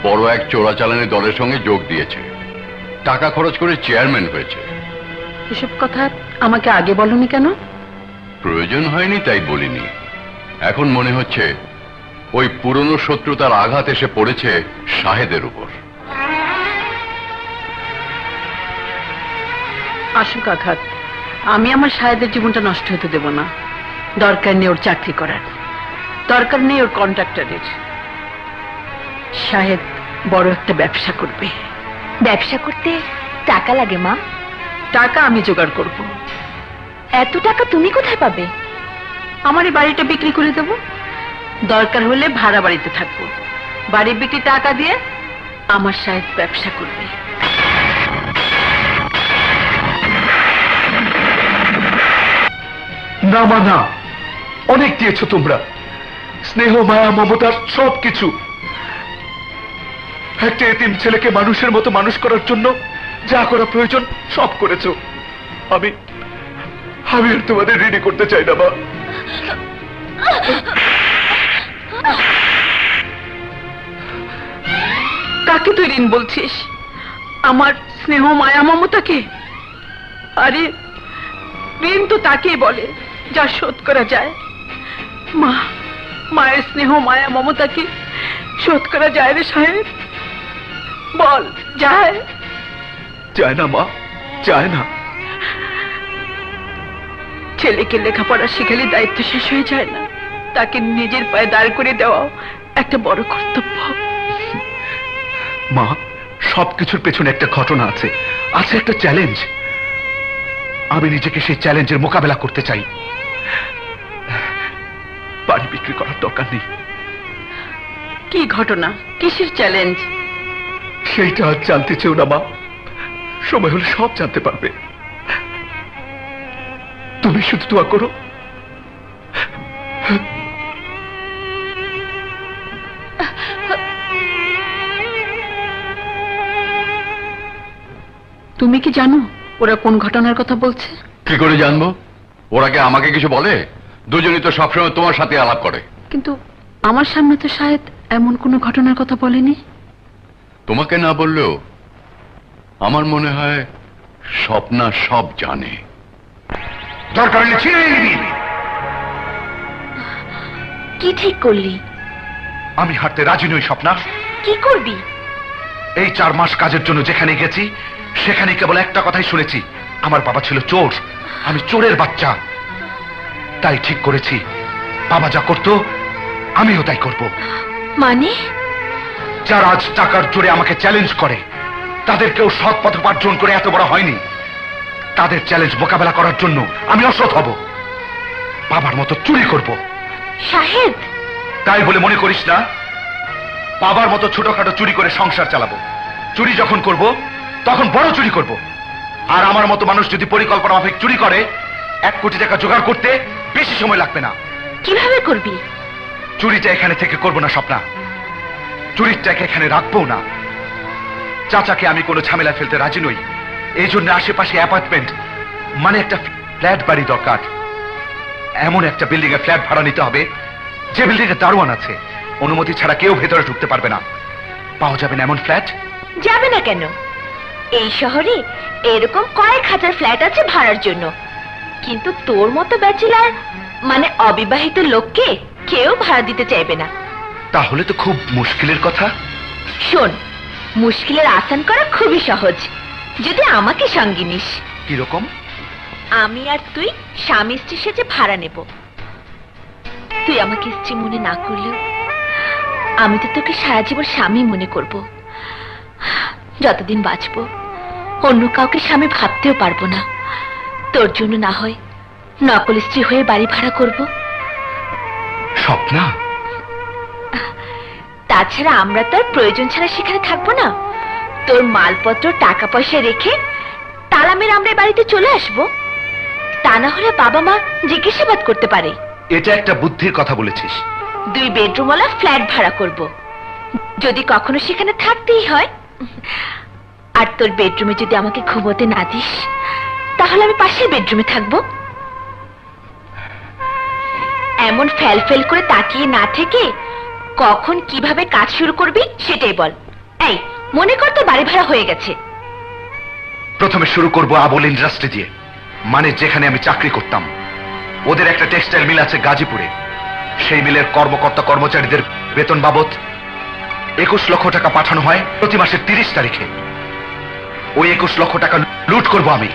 বড় এক চোরাচালানি দলের সঙ্গে যোগ দিয়েছে। টাকা খরচ করে চেয়ারম্যান হয়েছে। এসব কথা আমাকে আগে বলনি কেন? প্রয়োজন হয়নি তাই বলিনি। এখন মনে হচ্ছে ওই পুরনো শত্রুতার আঘাত এসে পড়েছে শাহেদের উপর। আসুক আঘাত, আমি আমার সাহেদের জীবনটা নষ্ট হতে দেব না। দরকার নেই ওর চাকরি করার, দরকার নেই ওর কন্ট্রাক্টরের। সাহেদ বড় একটা ব্যবসা করবে। ব্যবসা করতে টাকা লাগে মা। টাকা আমি জোগাড় করব। এত টাকা তুমি কোথায় পাবে? আমার এই বাড়িটা বিক্রি করে দেব। দরকার হলে ভাড়া বাড়িতে থাকবো। বাড়ি বিক্রি টাকা দিয়ে আমার সাহেদ ব্যবসা করবে। না মা না, অনেক দিয়েছো তোমরা। স্নেহ, মায়া, মমতার সবকিছু। একটা এতিম ছেলেকে মানুষের মতো মানুষ করার জন্য যা করা প্রয়োজন সব করেছো। আমি আর তোমাদের ঋণী করতে চাই না মা। কাকে তুই ঋণ বলছিস? আমার স্নেহ, মায়া, মমতাকে? আরে ঋণ তো তাকেই বলে যা শোধ করা যায়। মা, মায়ের স্নেহ, মায়া, মমতা কি শোধ করা যায় রে সাহেব? বল, যায়? চায় না মা, চায় না। ছেলেকে লেখাপড়া শিখালে দায়িত্ব শেষ হয়ে যায় না। তাকে নিজের পায়ে দাঁড় করে দেওয়াও একটা বড় কর্তব্য। মা, সবকিছুর পেছনে একটা ঘটনা আছে, আছে একটা চ্যালেঞ্জ। আমি নিজেকে সেই চ্যালেঞ্জের মোকাবেলা করতে চাই। বাড়ি বিক্রি করার দরকার নেই। কি ঘটনা? কিসের চ্যালেঞ্জ? সেইটা আজ জানতে চেও না মা, সময় হলে সব জানতে পারবে। তুমি শুধু দোয়া করো। তুমি কি জানো ওরা কোন ঘটনার কথা বলছে? কি করে জানবো? ওরা কি আমাকে কিছু বলে? দুজনই তো সবসময় তোমার সাথে আলাপ করে। কিন্তু আমার সামনে তো শায়দ এমন কোনো ঘটনার কথা বলেনি। তোমাকে না বললেও আমার মনে হয় স্বপ্না সব জানে। দরকার হলে ছিঁড়ে নিবি। কি ঠিক করলি? আমি হাঁটতে রাজি নই স্বপ্না। কি করবি? এই 4 মাস কাজের জন্য যেখানে গেছি সেখানে কেবল একটা কথাই শুনেছি, আমার বাবা ছিল চোর, আমি চোরের বাচ্চা। তাই ঠিক করেছি বাবা যা করত আমিও তাই করব। মানে যারা আজ টাকার জোরে আমাকে চ্যালেঞ্জ করে তাদের কেউ সৎ পথ উপার্জন করে এত বড় হয়নি। তাদের চ্যালেঞ্জ মোকাবেলা করার জন্য আমি অসৎ হব, বাবার মতো চুরি করব। শাহেদ, তাই বলে মনে করিস না বাবার মতো ছোটখাটো চুরি করে সংসার চালাবো। চুরি যখন করব তখন বড় চুরি করব। আর আমার মতো মানুষ যদি পরিকল্পনা মাফিক চুরি করে 1 কোটি টাকা জোগাড় করতে বেশি সময় লাগবে না। কিভাবে করবি? চুরিটা এখানে থেকে করব না স্বপ্না, চুরির টাকা এখানে রাখবো না। চাচাকে আমি কোনো ঝামেলা ফেলতে রাজি নই, এই জন্য আশেপাশে অ্যাপার্টমেন্ট মানে একটা ফ্ল্যাট বাড়ি দরকার। এমন একটা বিল্ডিং এ ফ্ল্যাট ভাড়া নিতে হবে যে বিল্ডিং এ দারোয়ান আছে, অনুমতি ছাড়া কেউ ভেতরে ঢুকতে পারবে না। পাওয়া যাবে না এমন ফ্ল্যাট? যাবে না কেন? এই শহরে এরকম কয়েক হাজার ফ্ল্যাট আছে ভাড়ার জন্য, কিন্তু তোর মতো ব্যাচেলার মানে অবিবাহিত লোককে কেউ ভাড়া দিতে চাইবে না। তাহলে তো খুব মুশকিলের কথা। শোন, মুশকিলের আসান করা খুবই সহজ, যদি আমাকে সঙ্গে নিস। কিরকম? আমি আর তুই স্বামী স্ত্রী সেজে ভাড়া নেব। তুই আমাকে স্ত্রী মনে না করলেও আমি তো তোকে সারা জীবন স্বামী মনে করব। যতদিন বাঁচব অন্য কাউকে স্বামী ভাবতেও পারবো না। তোর জন্য না হয় নকল স্ত্রী হয়ে বাড়ি ভাড়া করব। স্বপ্না, তাছাড়া আমরা তো আর প্রয়োজন ছাড়া সেখানে থাকবো না। তোর মালপত্র টাকা পয়সা রেখে তালা মেরে আমরা বাড়িতে চলে আসবো। তা না হলে বাবা মা জিজ্ঞাসাবাদ করতে পারে। এটা একটা বুদ্ধির কথা বলেছিস। 2 বেডরুমওয়ালা ফ্ল্যাট ভাড়া করব, যদি কখনো সেখানে থাকতেই হয়। আর তোর বেডরুমে যদি আমাকে ঘুমোতে না দিস তাহলে আমি পাশের বেডরুমে থাকবো। এমন ফেল ফেল করে তাকিয়ে না থেকে কখন কিভাবে কাজ শুরু করবি সেটাই বল। এই মনে কর তোর বাড়ি ভাড়া হয়ে গেছে। প্রথমে শুরু করব আবল ইন্ডাস্ট্রি দিয়ে, মানে যেখানে আমি চাকরি করতাম। ওদের একটা টেক্সটাইল মিল আছে গাজীপুরে। সেই মিলের কর্মকর্তা কর্মচারীদের বেতন বাবদ 21 লক্ষ টাকা পাঠানো হয় প্রতি মাসের 30 তারিখে। ওই 21 লক্ষ টাকা লুট করব আমি।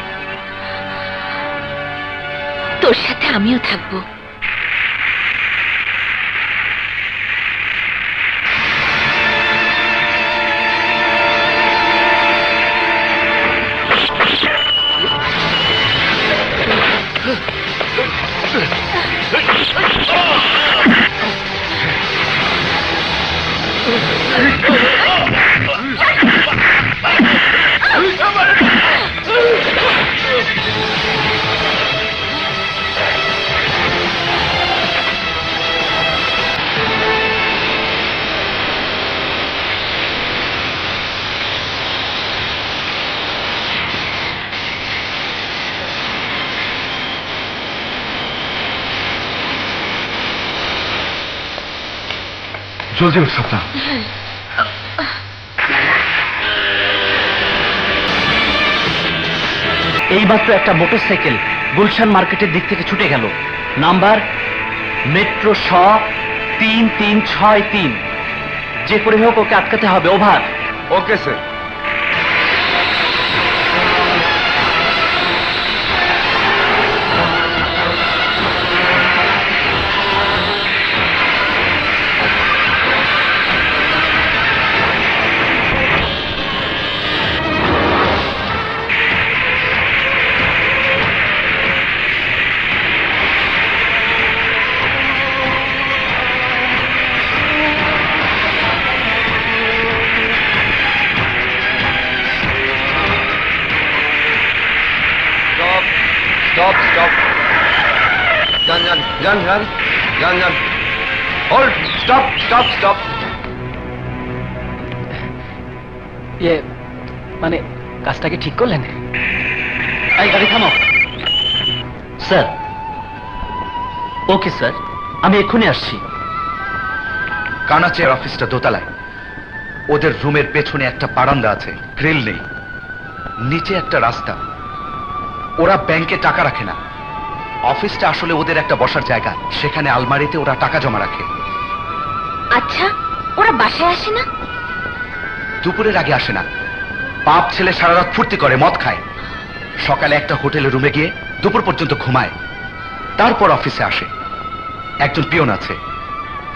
তোর সাথে আমিও থাকবো। জলদি উঠ স্বপ্না। এইমাত্র একটা মোটরসাইকেল গুলশান মার্কেটের দিক থেকে ছুটে গেল, নাম্বার মেট্রো 3363। যে করে হোক ওকে আটকাতে হবে। Over. Okay sir. Stop, stop. Jan. Hold, stop. মানে কাজটাকে ঠিক করলেন? এই গাড়ি থামো। স্যার। ওকে স্যার, আমি এক্ষুনি আসছি। কানাচের অফিসটা দোতলায়। ওদের রুমের পেছনে একটা বারান্দা আছে, গ্রিল নেই, নিচে একটা রাস্তা। ওরা ব্যাংকে টাকা রাখে না, অফিসটা আসলে ওদের একটা বসার জায়গা। সেখানে আলমারিতে ওরা টাকা জমা রাখে। আচ্ছা, ওরা বাসায় আসে না? দুপুরের আগে আসে না। বাপ ছেলে সারা রাত ফুর্তি করে, মদ খায়, সকালে একটা হোটেলের রুমে গিয়ে দুপুর পর্যন্ত ঘুমায়, তারপর অফিসে আসে। একজন পিয়ন আছে,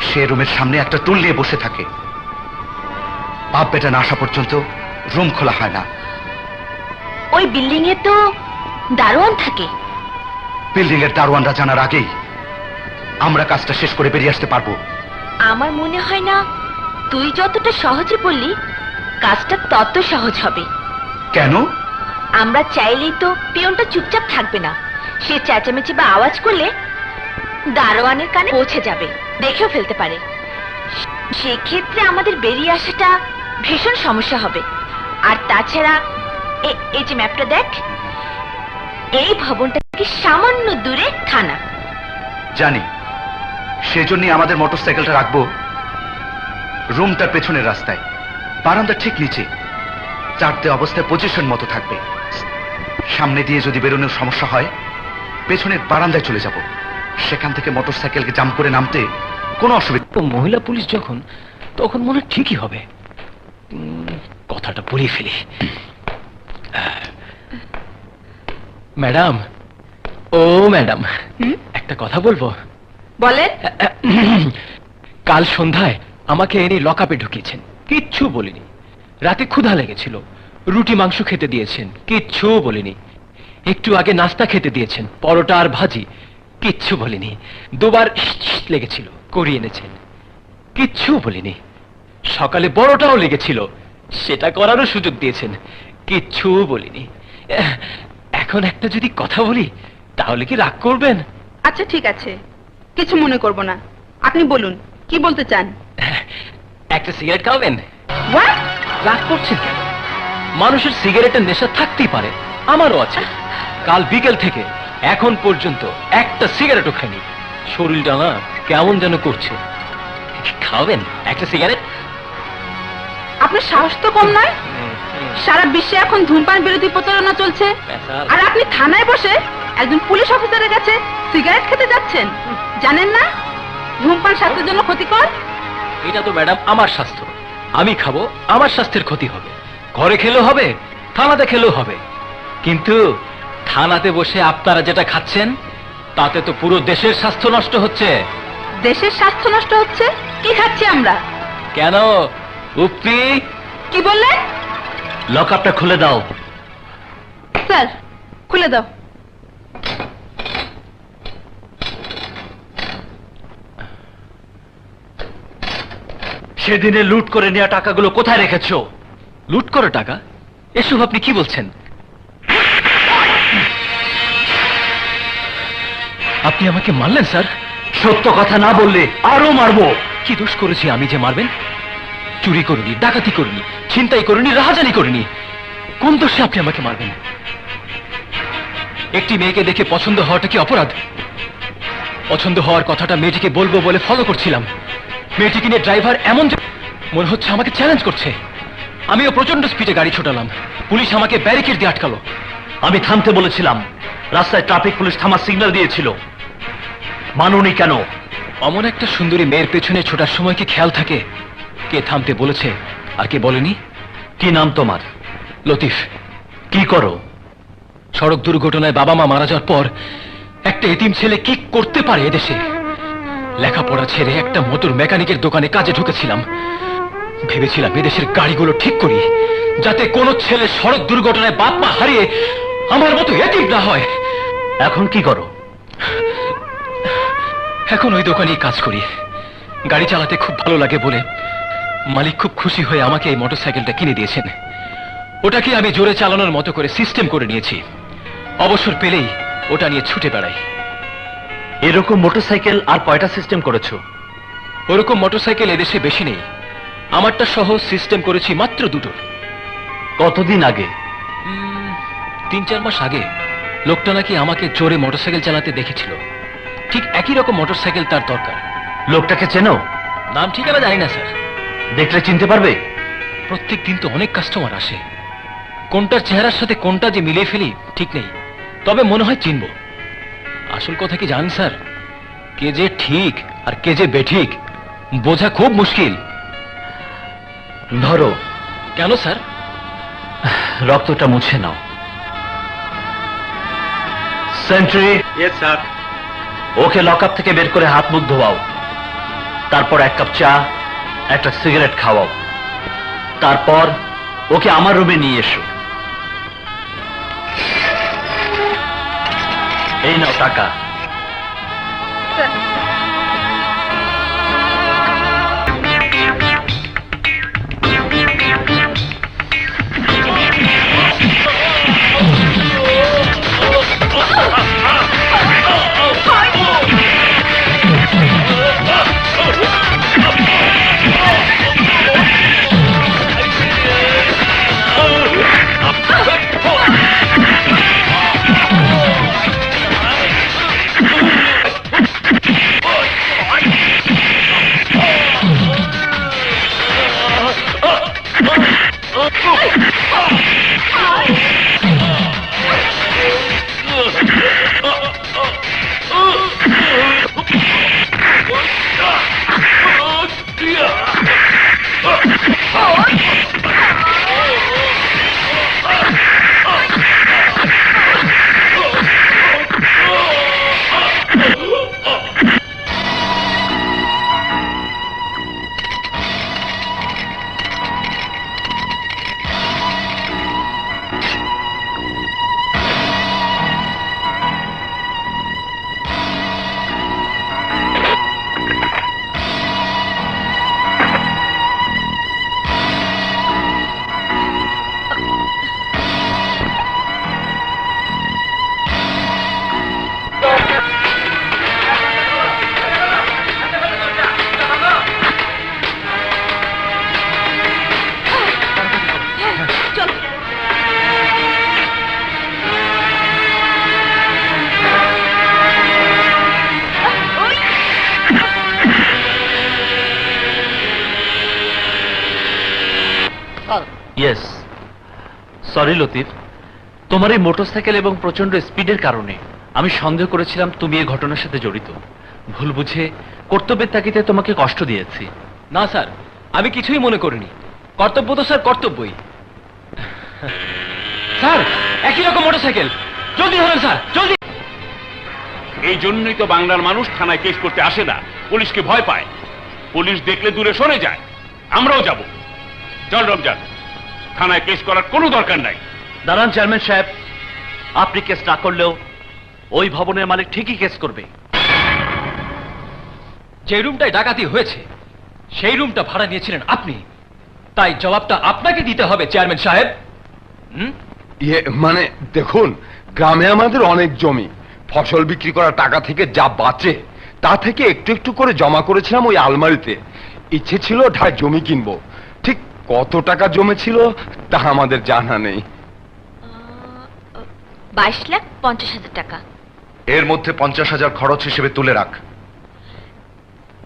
সে রুমের সামনে একটা টুল নিয়ে বসে থাকে। বাপ বেটা না আসা পর্যন্ত রুম খোলা হয় না। ওই বিল্ডিং এ তো দারোয়ান থাকে। বিল্ডিং এর দারোয়ানরা জানার আগেই আমরা কাজটা শেষ করে বেরিয়ে আসতে পারবো। আমার মনে হয় না তুই যতটা সহজে বললি কাজটা তত সহজ হবে। কেন? আমরা চাইলেই তো পিয়নটা চুপচাপ থাকবে না। সে চেঁচামেচি বা আওয়াজ করলে দারোয়ানের কানে পৌঁছে যাবে, দেখেও ফেলতে পারে। সেক্ষেত্রে আমাদের বেরিয়ে আসাটা ভীষণ সমস্যা হবে। আর তাছাড়া এই যে ম্যাপটা দেখ, এই ভবনটা থেকে সামান্য দূরে থানা। জানি, সেজন্যই আমাদের মোটরসাইকেলটা রাখবো রুমটার পেছনের রাস্তায়, বারান্দা ঠিক নিচে। চারটে অবস্থায় পজিশন মতো থাকবে। সামনে দিয়ে যদি বেরোনোর সমস্যা হয় পেছনের বারান্দায় চলে যাব। সেখান থেকে মোটরসাইকেলকে জাম করে নামতে কোনো অসুবিধা। তো মহিলা পুলিশ যখন, তখন মনে হয় ঠিকই হবে। কথাটা বলে ফেলি। ম্যাডাম, ও ম্যাডাম, একটা কথা বলবো? বলেন। কাল সন্ধ্যায় আমাকে এনে লকআপে ঢুকিয়েছেন, কিচ্ছু বলিনি। রাতে ক্ষুধা লেগেছিল, রুটি মাংস খেতে দিয়েছেন, কিচ্ছু বলিনি। একটু আগে নাস্তা খেতে দিয়েছেন, পরোটা আর ভাজি, কিচ্ছু বলিনি। দুবার লেগেছিল, করিয়ে এনেছেন, কিচ্ছু বলিনি। সকালে বড়টাও লেগেছিল, সেটা করারও সুযোগ দিয়েছেন, কিচ্ছু বলিনি। এখন একটা যদি কথা বলি তাহলে কি রাগ করবেন? আচ্ছা ঠিক আছে, কিছু মনে করব না। আপনি বলুন, কি বলতে চান? একটা সিগারেট খাবেন? What? রাগ করছেন কেন? মানুষের সিগারেটের নেশা থাকতেই পারে, আমারও আছে। কাল বিকেল থেকে এখন পর্যন্ত একটা সিগারেটও খাইনি। শরীরটা না কেমন যেন করছে। খাবেন একটা সিগারেট? আপনার সাহস তো কম নয়। সারা বিশ্বে এখন ধূমপান বিরোধী প্রচারণা চলছে, আর আপনি থানায় বসে একজন পুলিশ অফিসারের কাছে সিগারেট খেতে যাচ্ছেন। জানেন না ধূমপান স্বাস্থ্যের জন্য ক্ষতিকর? এটা তো ম্যাডাম আমার স্বাস্থ্য, আমি খাবো, আমার স্বাস্থ্যের ক্ষতি হবে। ঘরে খেলেও হবে, থানাতে খেলেও হবে। কিন্তু থানাতে বসে আপনারা যেটা খাচ্ছেন তাতে তো পুরো দেশের স্বাস্থ্য নষ্ট হচ্ছে। দেশের স্বাস্থ্য নষ্ট হচ্ছে? কি খাচ্ছি আমরা? কেন উপি? কি বললেন? লকআপটা খুলে দাও। স্যার, খুলে দাও। সেদিনে লুট করে নেওয়া টাকাগুলো কোথায় রেখেছো? লুট করে টাকা? এসব আপনি কি বলছেন? আপনি আমাকে মারলেন স্যার? সত্য কথা না বললে আরো মারবো। কি দোষ করেছি আমি যে মারবেন? চুরি করিনি, ডাকাতি করিনি, ছিনতাই করিনি, রাহাজানি করিনি। কোন দোষে আপনি আমাকে মারবেন? একটি মেয়েকে দেখে পছন্দ হওয়াটা কি অপরাধ? পছন্দ হওয়ার কথাটা মেয়েটিকে বলবো বলে ফলো করছিলাম। মেয়েটিকে নিয়ে ড্রাইভার এমন মনে হচ্ছে আমাকে চ্যালেঞ্জ করছে। আমিও প্রচন্ড স্পিডে গাড়ি ছোটালাম, পুলিশ আমাকে ব্যারিকেড দিয়ে আটকালো। আমি থামতে বলেছিলাম, রাস্তায় ট্রাফিক পুলিশ থামার সিগন্যাল দিয়েছিল, মানুনি কেন? অমন একটা সুন্দরী মেয়ের পেছনে ছোটার সময় কি খেয়াল থাকে কে থামতে বলেছে আর কে বলেনি? কি নাম তোমার? লতিফ। কি করো? সড়ক দুর্ঘটনায় বাবা মা মারা যাওয়ার পর একটা এতিম ছেলে কি করতে পারে এদেশে? লেখাপড়া ছেড়ে একটা মোটর মেকানিকের দোকানে কাজে ঢুকেছিলাম। ভেবেছিলাম এদেশের গাড়িগুলো ঠিক করি, যাতে কোনো ছেলে সড়ক দুর্ঘটনায় বাপ মা হারিয়ে আমার মতো এতিম না হয়। এখন কি করো? এখন ওই দোকানেই কাজ করি। গাড়ি চালাতে খুব ভালো লাগে বলে মালিক খুব খুশি হয়ে আমাকে এই মোটরসাইকেলটা কিনে দিয়েছেন। ওটাকে আমি জোরে চালানোর মতো করে সিস্টেম করে নিয়েছি। অবসর পেলেই ওটা নিয়ে ছুটে বেড়াই। এরকম মোটরসাইকেল আর কয়টা সিস্টেম করেছো? ওরকম মোটরসাইকেল এদেশে বেশি নেই, আমারটা সহ সিস্টেম করেছি মাত্র দুটো। কতদিন আগে? 3-4 মাস আগে লোকটা নাকি আমাকে জোরে মোটরসাইকেল চালাতে দেখেছিল। ঠিক একই রকম মোটরসাইকেল তার দরকার। লোকটাকে চেনো? নাম ঠিকানা জানি না স্যার। দেখলে চিনতে পারবে? প্রত্যেক দিন তো অনেক কাস্টমার আসে, কোনটার চেহারার সাথে কোনটা যে মিলিয়ে ফেলি ঠিক নেই, তবে মনে হয় চিনব। আসল কথা কি জানেন স্যার, কে যে ঠিক আর কে যে বেঠিক বোঝা খুব মুশকিল। ধরো। কেন স্যার? রক্তটা মুছে নাও। Sentry, yes sir. Okay lockup থেকে বের করে হাত মুখ ধোয়াও, তারপর এক কাপ চা, একটা সিগারেট খাওয়াও, তারপর ওকে আমার রুমে নিয়ে এসো। এই নাও টাকা। ইয়েস, সরি লতিফ, তোমার এই মোটরসাইকেল এবং প্রচন্ড স্পিডের কারণে আমি সন্দেহ করেছিলাম তুমি এই ঘটনার সাথে জড়িত। ভুল বুঝে কর্তব্যের তাগিদে তোমাকে কষ্ট দিয়েছি। না স্যার, আমি কিছুই মনে করিনি। কর্তব্য তো স্যার কর্তব্যই। স্যার, একই রকম মোটরসাইকেল, জলদি ধরেন স্যার, জলদি। এই জন্যই তো বাংলার মানুষ থানায় কেস করতে আসে না, পুলিশকে ভয় পায়। পুলিশ দেখলে দূরে সরে যায়। আমরাও যাব। চল রমজান, থানায় কেস করার কোনো দরকার নাই। দাঁড়ান চেয়ারম্যান সাহেব, আপনি কেস না করলেও ওই ভবনের মালিক ঠিকই কেস করবে। যে রুমটায় ডাকাতি হয়েছে সেই রুমটা ভাড়া নিয়েছিলেন আপনি, তাই জবাবটা আপনাকে দিতে হবে চেয়ারম্যান সাহেব। মানে দেখুন, গ্রামে আমাদের অনেক জমি, ফসল বিক্রি করা টাকা থেকে যা বাঁচে তা থেকে একটু একটু করে জমা করেছিলাম ওই আলমারিতে। ইচ্ছে ছিল ঢাই জমি কিনবো, ঠিক কত টাকা জমেছিল তা আমাদের জানা নেই। 22,50,000 টাকা। এর মধ্যে 50,000 খরচ হিসেবে তুলে রাখ।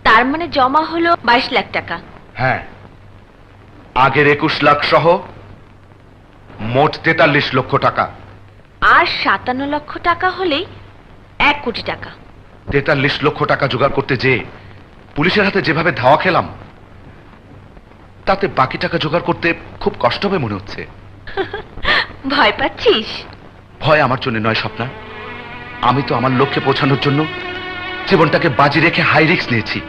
তার মানে জমা হলো 22 লাখ টাকা। হ্যাঁ, আগের 21 লাখ সহ মোট 43 লক্ষ টাকা। আর 57 লক্ষ টাকা হলেই 1 কোটি টাকা। 43 লক্ষ টাকা জোগাড় করতে যে পুলিশের হাতে যেভাবে ধাওয়া খেলাম, তাতে বাকি টাকা জোগাড় করতে খুব কষ্ট হবে মনে হচ্ছে। ভয় পাচ্ছিস? ভয় আমার জন্য নয় স্বপ্না, আমি তো আমার লক্ষ্যে পৌঁছানোর জন্য জীবনটাকে বাজি রেখে হাই রিস্ক নিয়েছি।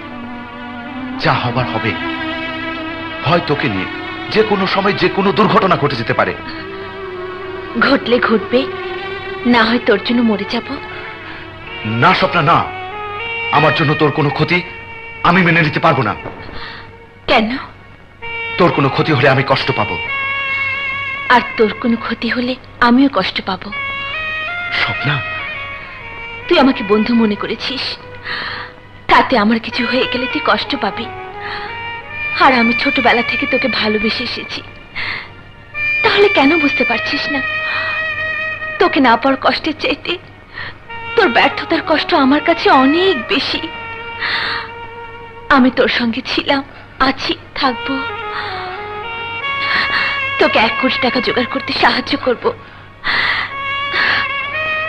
যা হবার হবে। ভয় তোকে নিয়ে, যে কোনো সময় যে কোনো দুর্ঘটনা ঘটে যেতে পারে। ঘটলে ঘটবে, না হয় তোর জন্য মরে যাব। না স্বপ্না, না, আমার জন্য তোর কোনো ক্ষতি আমি মেনে নিতে পারবো না। কেন? তোর কোনো ক্ষতি হলে আমি কষ্ট পাবো। আর তোর কোনো ক্ষতি হলে আমিও কষ্ট পাবো। স্বপ্না, তুই আমাকে বন্ধু মনে করেছিস, তাতে আমার কিছু হয়ে গেলে তুই কষ্ট পাবি। আর আমি ছোটবেলা থেকে তোকে ভালোবেসে এসেছি, তাহলে কেন বুঝতে পারছিস না? তোকে না পাওয়ার কষ্টের চাইতে তোর ব্যর্থতার কষ্ট আমার কাছে অনেক বেশি। আমি তোর সঙ্গে ছিলাম, আছি, থাকবো। তোকে 1 কোটি টাকা জোগাড় করতে সাহায্য করব,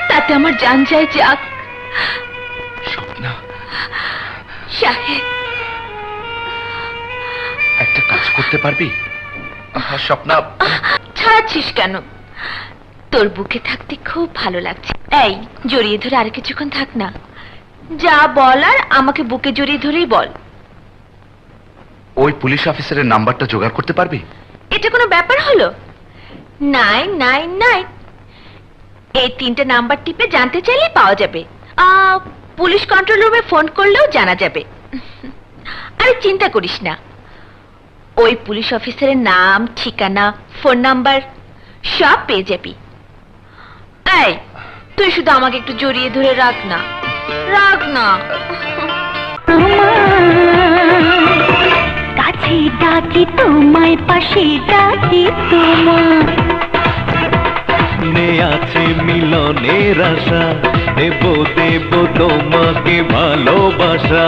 তাতে আমার জান যায় যাক। স্বপ্না, শাহেদ, একটা কাজ করতে পারবি? স্বপ্না, ছাড়াচ্ছিস কেন? তোর বুকে থাকতে খুব ভালো লাগছে। এই, জড়িয়ে ধরে আর কিছুক্ষণ থাক না। যা বলার আমাকে বুকে জড়িয়ে ধরেই বল। ওই পুলিশ অফিসারের নাম্বারটা জোগাড় করতে পারবি? এটা কোনো ব্যাপার হলো? 999 এই 3টে নাম্বার টিপে জানতে চাইলে পাওয়া যাবে। পুলিশ কন্ট্রোল রুমে ফোন করলেও জানা যাবে। আরে চিন্তা করিস না, ওই পুলিশ অফিসারের নাম, ঠিকানা, ফোন নাম্বার সব পেয়ে যাবি। এই, তুই শুধু আমাকে একটু জড়িয়ে ধরে রাখ না, রাখ না। কাছে ডাকি তোমায়, পাশে ডাকি তোমায়। নে আছে মিলনের আশা, দেব দেব তোমাকে ভালোবাসা।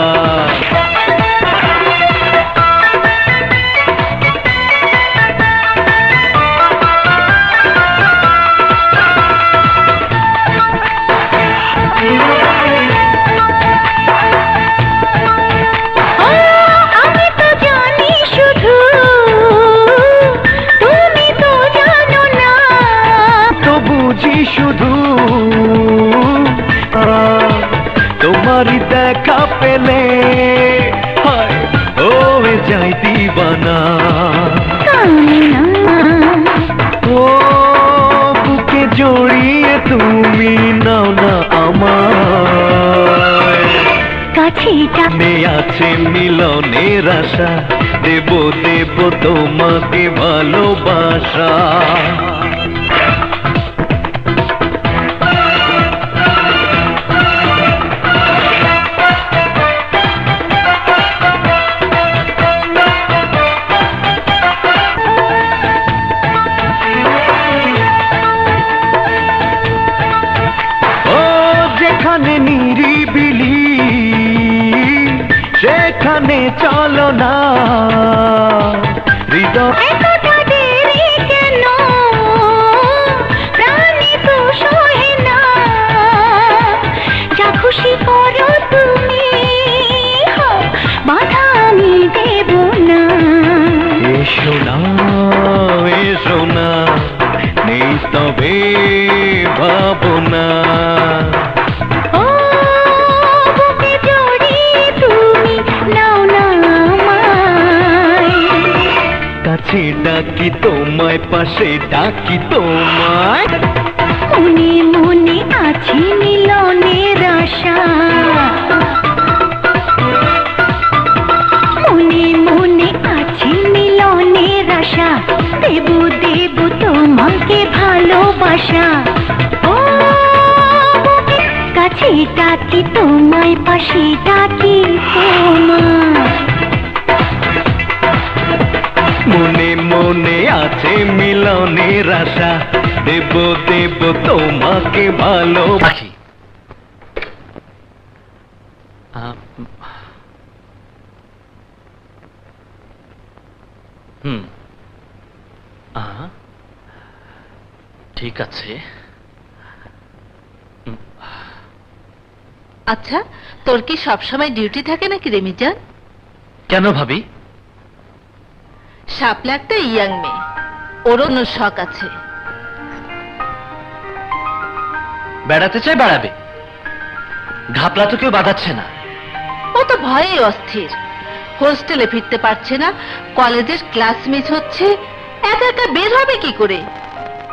আমি তো জানি শুধু, তুমি তো জানো না। তো বুঝি শুধু তোমারই দেখা পেলে হায় হয়ে যাই দিবানা। ও বুকে জড়িয়ে তুমি নাও না আমায়। কাছে মে আছে মিলনের আশা, দেব দেব তোমাকে ভালোবাসা। ও যেখানে নিরিবিলি সেখানে চলো না, হৃদয় এতটা দেরি কেন, প্রাণে তো সহে না। যা খুশি করো তুমি, বাধা আমি দেব না। এসো না এসো না, নেই তবে ভাবনা। ও বুকে জড়িয়ে তুমি নাও না আমায়। কাছে ডাকি তোমায়, পাশে ডাকি তোমায়। মনে মনে আছে মিলনের আশা, মনে মনে আছে মিলনের আশা। দেব দেব তোমাকে ভালোবাসা। ও বুকে কাছে ডাকি তোমায়, পাশে ডাকি তোমায়। মনে মনে আছে মিলনের আশা, দেব দেব তোমাকে ভালো। পাখি, ঠিক আছে। আচ্ছা, তোর কি সবসময় ডিউটি থাকে নাকি রে মিজান? কেন ভাবি? শাপলা একটা ইয়াং মেয়ে, ওরও অন্য শখ আছে। বেড়াতে চাই, বেড়াবে। ঘাপলা তো কেউ বাধাচ্ছে না। ও তো ভয়ে অস্থির, হোস্টেলে ফিরতে পারছে না, কলেজের ক্লাস মিস হচ্ছে, একা একা বের হবে কি করে?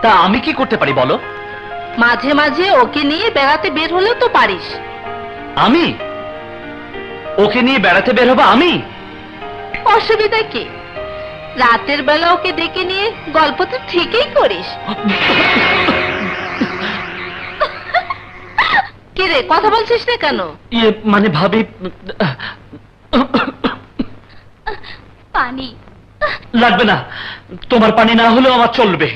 তা আমি কি করতে পারি বলো? মাঝে মাঝে ওকে নিয়ে বেড়াতে বের হলেও তো পারিস। আমি ওকে নিয়ে বেড়াতে বের হবো? আমি? অসুবিধা কি? রাতের বেলা ওকে ডেকে নিয়ে গল্প তো ঠিকই করিস। কি রে, কথা বলছিস না কেন? ইয়ে মানে ভাবি, পানি লাগবে না, তোমার পানি না হলেও আমার চলবে।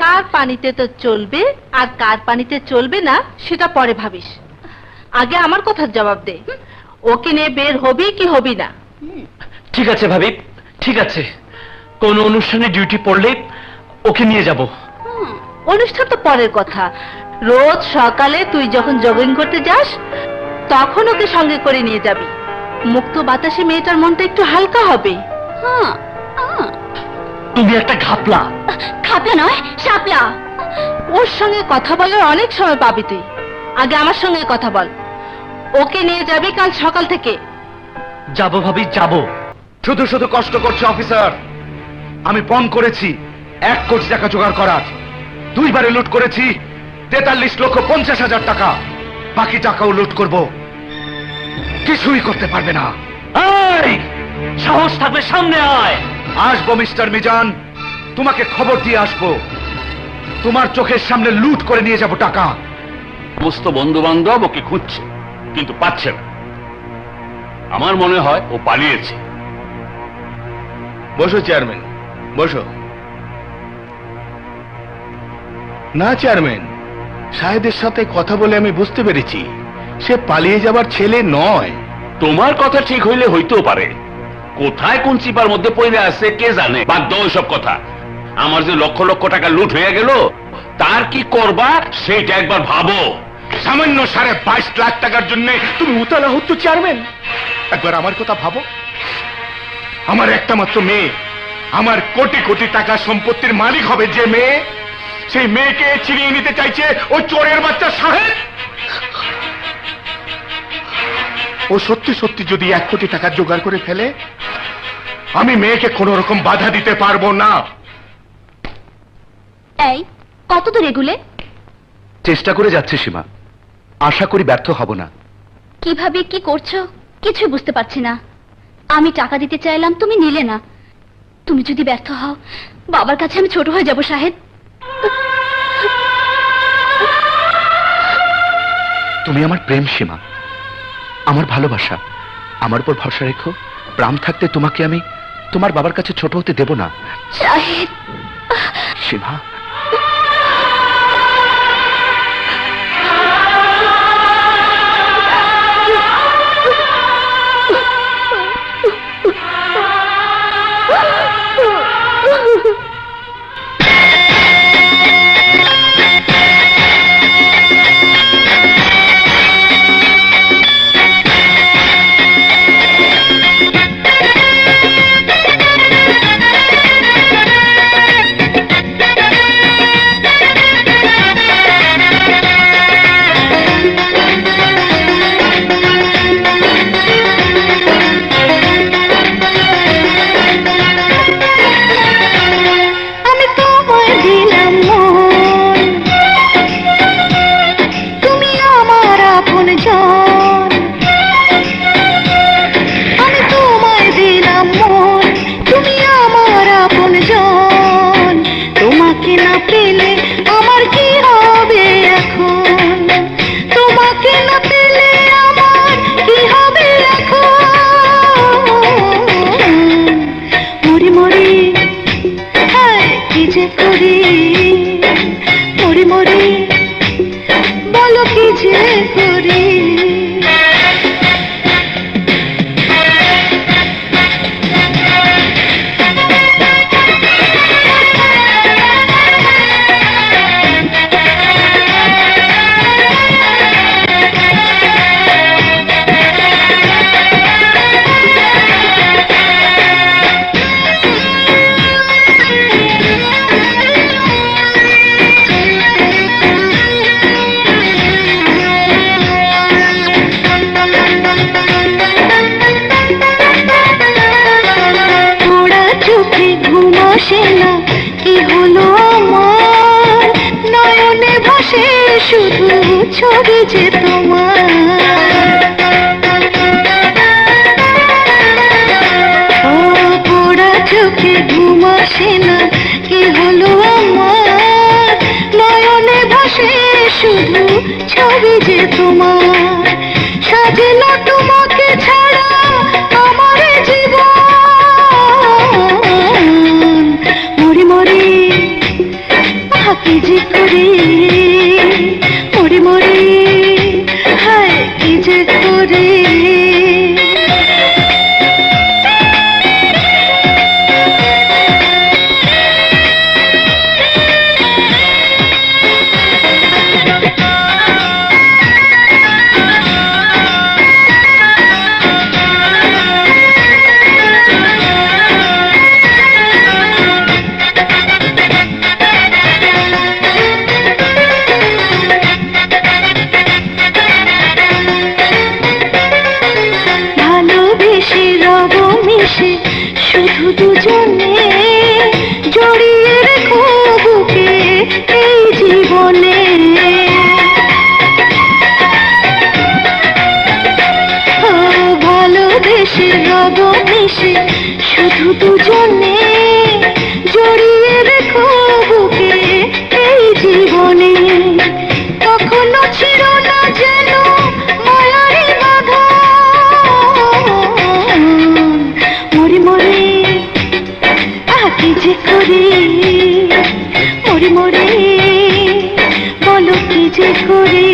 কার পানিতে তো চলবে আর কার পানিতে চলবে না সেটা পরে ভাবিস, আগে আমার কথার জবাব দে। ওকে নিয়ে বের হবি কি হবি না? ঠিক আছে ভাবি, ঠিক আছে। কোন অনুষ্ঠানে ডিউটি পড়লে ওকে নিয়ে যাব। অনুষ্ঠান তো পরের কথা, রোজ সকালে তুই যখন জগিং করতে যাস তখন ওকে সঙ্গে করে নিয়ে যাবি। মুক্ত বাতাসে মেয়েটার মনটা একটু হালকা হবে। তুমি একটা ঘাপলা। খাপলা নয়, শাপলা। ওর সঙ্গে কথা বলার অনেক সময় পাবি তুই। আগে আমার সঙ্গে কথা বল। ওকে নিয়ে যাবি কাল সকাল থেকে। যাবো ভাবি, যাবো। শুধু শুধু কষ্ট করছে অফিসার। আমি পণ করেছি 1 কোটি টাকা জোগাড় করার। 2 বারে লুট করেছি 43,50,000 টাকা। বাকি টাকাও লুট করব। কিছুই করতে পারবে না। এই, সাহস থাকলে সামনে আয়। আসবো মিস্টার মিজান, তোমাকে খবর দিয়ে আসবো। তোমার চোখের সামনে লুট করে নিয়ে যাব টাকা। সমস্ত বন্ধু বান্ধব ওকে খুঁজছে, কিন্তু পাচ্ছে না। আমার মনে হয় ও পালিয়েছে। বসো চেয়ারম্যান, বসো। না চেয়ারম্যান, সাহেদের সাথে কথা বলে আমি বুঝতে পেরেছি সে পালিয়ে যাবার ছেলে নয়। তোমার কথা ঠিক হইলে হইতেও পারে। কোথায় কোন চিপার মধ্যে পড়ে আছে কে জানে। বাদ দাও সব কথা। আমার যে লক্ষ লক্ষ টাকা লুট হয়ে গেল, তার কি করবা সেটা একবার ভাবো। সামান্য 22.5 লাখ টাকার জন্য তুমি উতালা হতো চেয়ারম্যান? একবার আমার কথা ভাবো। আমার একটা মাত্র মেয়ে, আমার কোটি কোটি টাকা সম্পত্তির মালিক হবে যে মেয়ে, সেই মেয়েকে ছিনিয়ে নিতে চাইছে ও চোরের বাচ্চা সাহেব। ও সত্যি সত্যি যদি 1 কোটি টাকা জোগাড় করে ফেলে, আমি মেয়েকে কোন রকম বাধা দিতে পারবো না। এই, কত দূর এগুলে? চেষ্টা করে যাচ্ছে সীমা, আশা করি ব্যর্থ হব না। কিভাবে কি করছো কিছু বুঝতে পারছি না। আমি টাকা দিতে চাইলাম, তুমি নিলে না। তুমি যদি ব্যর্থ হও, বাবার কাছে আমি ছোট হয়ে যাব শাহেদ। তুমি আমার প্রেম সীমা, আমার ভালোবাসা। আমার উপর ভরসা রেখো। প্রাণ থাকতে তোমাকে আমি তোমার বাবার কাছে ছোট হতে দেব না। শাহেদ, সীমা, ছবি যে তোমার পোড়া চোখে ঘুম আসে না, কি হলো আমার নয়নে ভাসে শুধু ছবি যে তোমার, সাজে না তোমাকে ছাড়া আমার জীবন, মরি মরি কি যে করি, মরি মরি হায় কি যে করি। দেশে শুধু দুজনে জড়িয়ে রেখো বুকে এই জীবনে। ও ভালো দেশে রগনেশে শুধু দুজনে জড়িয়ে রেখো বুকে এই জীবনে। কখনো ছিল না যেন মায়ারি বাঁধন, মরে মরে কি যে করি, মরে মরে বলো কি যে করি।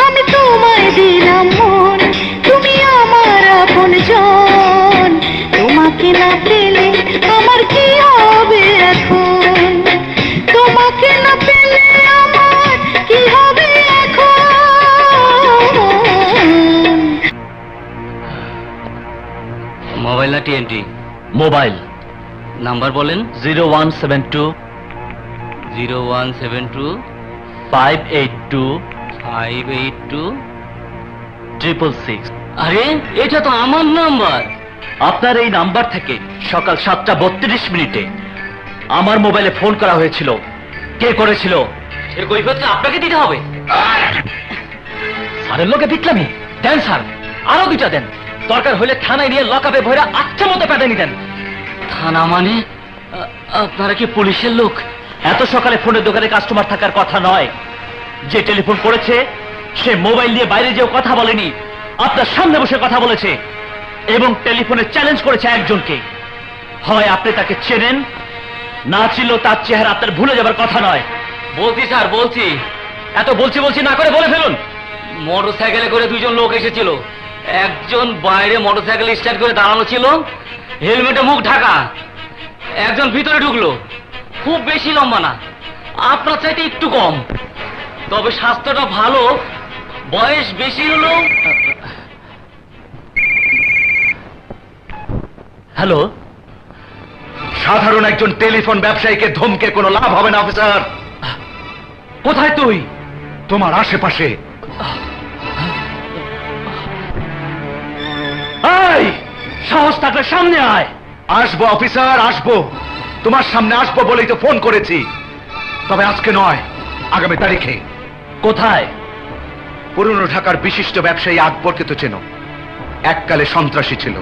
আমি তোমায় দিলাম মন, তুমি আমার আপন জন। তোমাকে না পেলে আমার কি হবে এখন, তোমাকে না পেলে আমার কি হবে এখন। মোবাইল না টিএনটি? মোবাইল। নাম্বার বলেন। 0172 582 666। আরে এটা তো আমার নাম্বার। আপনার এই নাম্বার থেকে সকাল 7:32 আমার মোবাইলে ফোন করা হয়েছিল। কে করেছিল এর কৈফিয়ত আপনাকে দিতে হবে। স্যারের লোকে বিটলামি দেন স্যার, আরো 2টা দেন। দরকার হলে থানায় নিয়ে লকআপে ভরে আচ্ছা মতো প্যাটানি দেন। থানা মানে আপনারা কি পুলিশের লোক? এত সকালে ফোনের দোকানে কাস্টমার থাকার কথা নয়। যে টেলিফোন করেছে সে মোবাইল দিয়ে বাইরে যেও কথা বলেনি, আপনার সামনে বসে কথা বলেছে এবং টেলিফোনে চ্যালেঞ্জ করেছে একজনকে। হয় আপনি তাকে চেনেন, না চিনলেও তার চেহারা আপনার ভুলে যাবার কথা নয়। বলছি স্যার, বলছি। এত বলছি না করে বলে ফেলুন। মোটরসাইকেলে করে 2জন লোক এসেছিল। একজন বাইরে মোটরসাইকেল স্টার্ট করে দাঁড়ানো ছিল, হেলমেটে মুখ ঢাকা। একজন ভিতরে ঢুকলো, খুব বেশি লম্বা না, আপনার চাইতে একটু কম, তবে স্বাস্থ্যটা ভালো, বয়স বেশি হলো। হ্যালো, সাধারণ একজন টেলিফোন ব্যবসায়ীকে ধমকে কোনো লাভ হবে না অফিসার। কোথায় তুই? তোমার আশেপাশে। এই, সাহস থাকলে সামনে আয়। আসবো অফিসার, আসবো। তোমার সামনে আসবো বলেই তো ফোন করেছি। তবে আজকে নয়, আগামী তারিখে। কোথায়? পুরনো ঢাকার বিশিষ্ট ব্যবসায়ী আকবরকে তো চেনো। এককালে সন্ত্রাসী ছিল,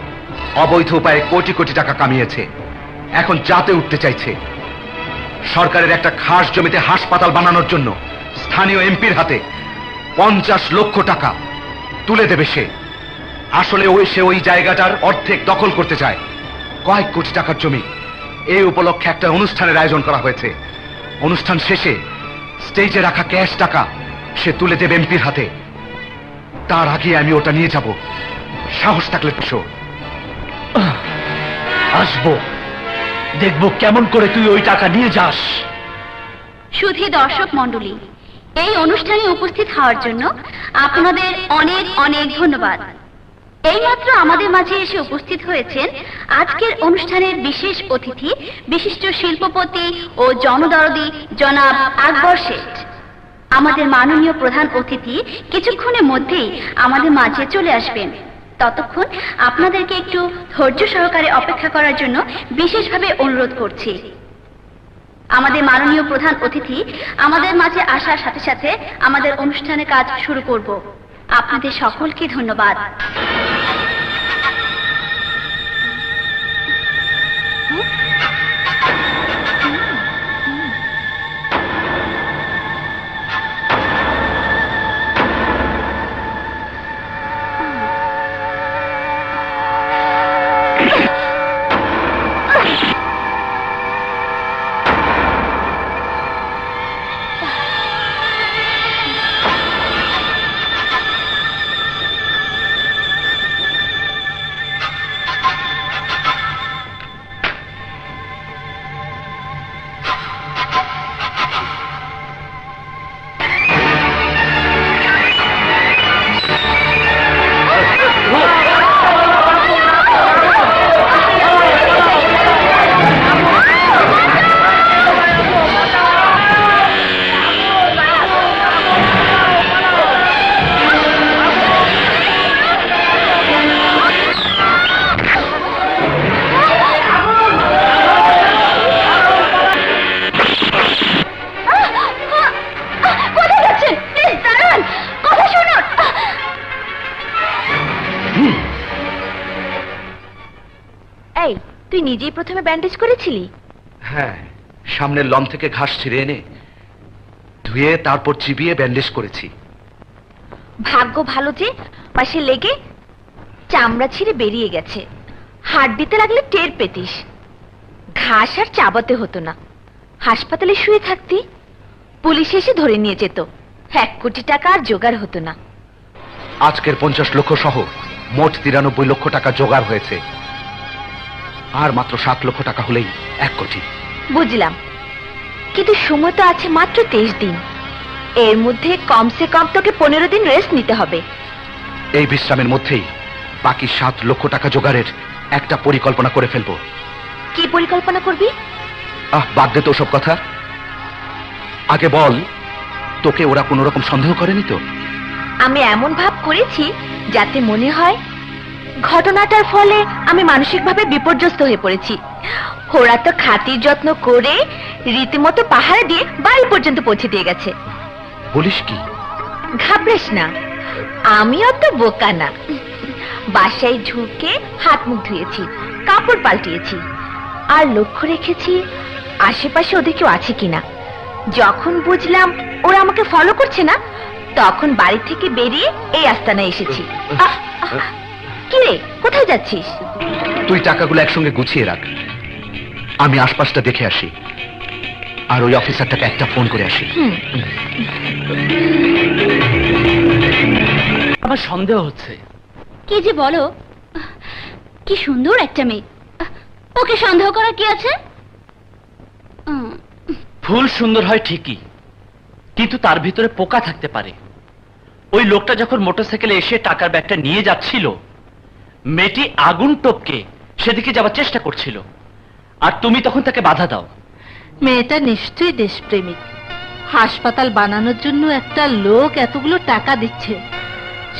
অবৈধ উপায়ে কোটি কোটি টাকা কামিয়েছে, এখন জাতে উঠতে চাইছে। সরকারের একটা খাস জমিতে হাসপাতাল বানানোর জন্য স্থানীয় এমপির হাতে 50 লক্ষ টাকা তুলে দেবে সে। আসলে সে ওই জায়গাটার অর্ধেক দখল করতে চায়, কয়েক কোটি টাকার জমি। এই উপলক্ষে একটা অনুষ্ঠানের আয়োজন করা হয়েছে। অনুষ্ঠান শেষে স্টেজে রাখা ক্যাশ টাকা সে তুলে দেবে এমপির হাতে। তার আগে আমি ওটা নিয়ে যাব। সাহস থাকলে তো আসবো, দেখবো কেমন করে তুই ওই টাকা নিয়ে যাস। শুধু দর্শক মণ্ডলী, এই অনুষ্ঠানে উপস্থিত হওয়ার জন্য আপনাদের অনেক অনেক ধন্যবাদ। এইমাত্র আমাদের মাঝে এসে উপস্থিত হয়েছেন আজকের অনুষ্ঠানের বিশেষ অতিথি, বিশিষ্ট শিল্পপতি ও জনদরদী জনাব আকবর শেঠ। আমাদের মাননীয় প্রধান অতিথি কিছুক্ষণের মধ্যেই আমাদের মাঝে চলে আসবেন। ততক্ষণ আপনাদেরকে একটু ধৈর্য সহকারে অপেক্ষা করার জন্য বিশেষভাবে অনুরোধ করছি। আমাদের মাননীয় প্রধান অতিথি আমাদের মাঝে আসার সাথে সাথে আমাদের অনুষ্ঠানের কাজ শুরু করব। আপনাদের সকলকে ধন্যবাদ। এই, তুই নিজেই প্রথমে ব্যান্ডেজ করেছিলি? হ্যাঁ, সামনের লন থেকে ঘাস ছিঁড়ে এনে ধুয়ে তারপর চিবিয়ে ব্যান্ডেজ করেছি। ভাগ্য ভালো যে পাশে লেগে চামড়া ছিঁড়ে বেরিয়ে গেছে। হাড় দিতে লাগলে টের পেতিস। ঘাস আর চাবাতে হতো না। হাসপাতালে শুয়ে থাকতি, পুলিশ এসে ধরে নিয়ে যেত। 1 কোটি টাকা আর জোগাড় হতো না। আজকের 50 লক্ষ সহ মোট 93 লক্ষ টাকা জোগাড় হয়েছে। আর মাত্র 7 লক্ষ টাকা হলেই 1 কোটি। বুঝলাম, কিন্তু সময় তো আছে মাত্র 23 দিন। এর মধ্যে কমসে কম তোকে 15 দিন রেস্ট নিতে হবে। এই বিশ্রামের মধ্যেই বাকি 7 লক্ষ টাকা জোগাড়ের একটা পরিকল্পনা করে ফেলবো। কি পরিকল্পনা করবি? বাদ দে তো ওসব কথা। আগে বল, তোকে ওরা কোনো রকম সন্দেহ করেনি তো? আমি এমন ভাব করেছি যাতে মনে হয় ঘটনাটার ফলে আমি মানসিকভাবে বিপর্যস্ত হয়ে পড়েছি। ওরা তো খাতির যত্ন করে রীতিমতো পাহারা দিয়ে বাড়ি পর্যন্ত পৌঁছে দিয়ে গেছে। বলিস কি? ঘাবড়িস না, আমি অত বোকা না। বাসায় ঢুকে হাত মুখ ধুয়েছি, কাপড় পাল্টিয়েছি, আর লক্ষ্য রেখেছি আশেপাশে ওদের কেউ আছে কিনা। যখন বুঝলাম ওরা আমাকে ফলো করছে না, তখন বাড়ি থেকে বেরিয়ে এই আস্তানায় এসেছি। কি রে, কোথায় যাচ্ছিস? তুই টাকাগুলো একসঙ্গে গুছিয়ে রাখ, আমি আশপাশটা দেখে আসি, আর ওই অফিসারটাকে একটা ফোন করে আসি। আমার সন্দেহ হচ্ছে। কি যে বলো, কি সুন্দর একটা মেয়ে, ওকে সন্দেহ করার কি আছে? ফুল সুন্দর হয় ঠিকই, কিন্তু তার ভিতরে পোকা থাকতে পারে। ওই লোকটা যখন মোটরসাইকেলে এসে টাকার ব্যাগটা নিয়ে যাচ্ছিল, মেয়েটি আগুন টপকে সেদিকে যাওয়ার চেষ্টা করছিল, আর তুমি তখন তাকে বাধা দাও। মেয়েটা নিশ্চয়ই দেশপ্রেমিক। হাসপাতাল বানানোর জন্য একটা লোক এতগুলো টাকা দিচ্ছে,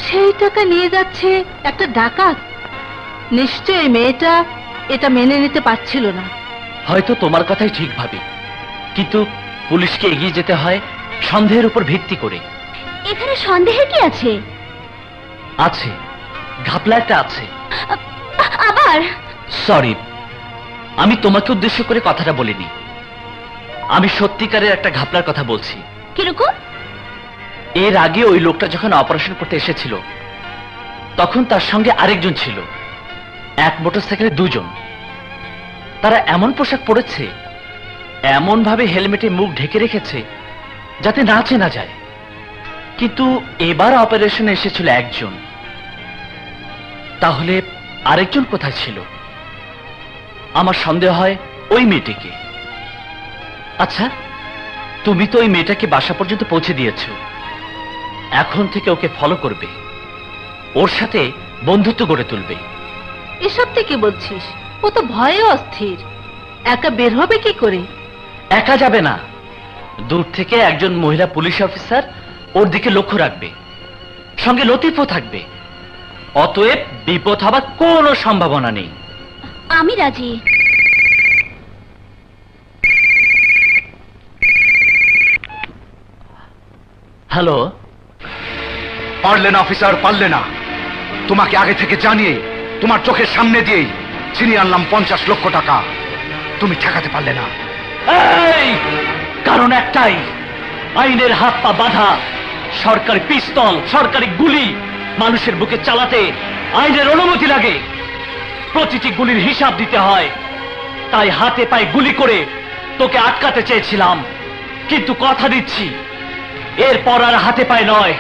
সেই টাকা নিয়ে যাচ্ছে একটা ডাকাত। নিশ্চয়ই মেয়েটা এটা মেনে নিতে পারছিল না। হয়তো তোমার কথাই ঠিক ভাবি, কিন্তু পুলিশকে এগিয়ে যেতে হয় সন্দেহের উপর ভিত্তি করে। এখানে সন্দেহের কি আছে? আছে, ঘাপলা একটা আছে। আবার সরি, আমি তোমাকে উদ্দেশ্য করে কথাটা বলিনি। আমি সত্যিকারের একটা ঘাপলার কথা বলছি। কিরকম? এর আগে ওই লোকটা যখন অপারেশন করতে এসেছিল, তখন তার সঙ্গে আরেকজন ছিল। এক মোটরসাইকেলে 2 জন। তারা এমন পোশাক পরেছে, এমন ভাবে হেলমেটে মুখ ঢেকে রেখেছে যাতে না চেনা যায়। কিন্তু এবার অপারেশনে এসেছিল 1 জন। তাহলে আরেকজন কোথায় ছিল? আমার সন্দেহ হয় ওই মেয়েটিকে। আচ্ছা, তুমি তো ওই মেয়েটাকে বাসা পর্যন্ত পৌঁছে দিয়েছ। এখন থেকে ওকে ফলো করবে, ওর সাথে বন্ধুত্ব গড়ে তুলবে। এসব থেকে বলছিস? ও তো ভয়ে অস্থির, একা বের হবে কি করে? একা যাবে না, দূর থেকে একজন মহিলা পুলিশ অফিসার ওর দিকে লক্ষ্য রাখবে, সঙ্গে লতিফও থাকবে। অতএব বিপদ হবার কোনো সম্ভাবনা নেই। আমি রাজি। হ্যালো। পারলে না অফিসার, পারলে না। তোমাকে আগে থেকে জানিয়ে তোমার চোখের সামনে দিয়েই ছিনিয়ে আনলাম 50 লক্ষ টাকা। তুমি ঠেকাতে পারলে না। এই, কারণ একটাই, আইনের হাত পা বাঁধা। সরকারি পিস্তল, সরকারি গুলি মানুষের বুকে চালাতে আইনের অনুমতি লাগে। প্রতিটি গুলির হিসাব দিতে হয়। তাই হাতে পায়ে গুলি করে তোকে আটকাতে চেয়েছিলাম, কিন্তু কথা দিচ্ছি এরপর আর হাতে পায়ে নয়,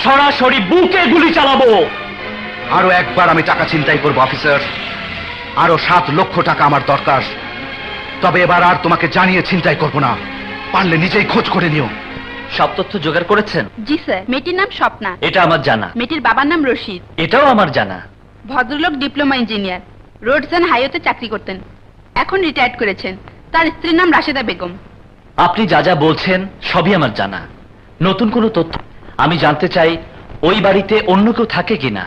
সরাসরি বুকে গুলি চালাবো। আরো একবার আমি টাকা ছিনতাই করবো অফিসার। আরো 7 লক্ষ টাকা আমার দরকার। তবে এবার আর তোমাকে জানিয়ে ছিনতাই করবো না, পারলে নিজেই খোঁজ করে নিও। সব তথ্য জোগাড় করেছেন? জি স্যার। মেয়েটির নাম স্বপ্না। এটা আমার জানা। মেয়েটির বাবার নাম রশিদ। এটাও আমার জানা। ভদ্রলোক ডিপ্লোমা ইঞ্জিনিয়ার, রোডস অ্যান্ড হাইওয়েতে চাকরি করতেন, এখন রিটায়ার্ড করেছেন। তার স্ত্রীর নাম রাশেদা বেগম। আপনি যা যা বলছেন সবই আমার জানা। নতুন কোনো তথ্য? আমি জানতে চাই ওই বাড়িতে অন্য কেউ থাকে কিনা,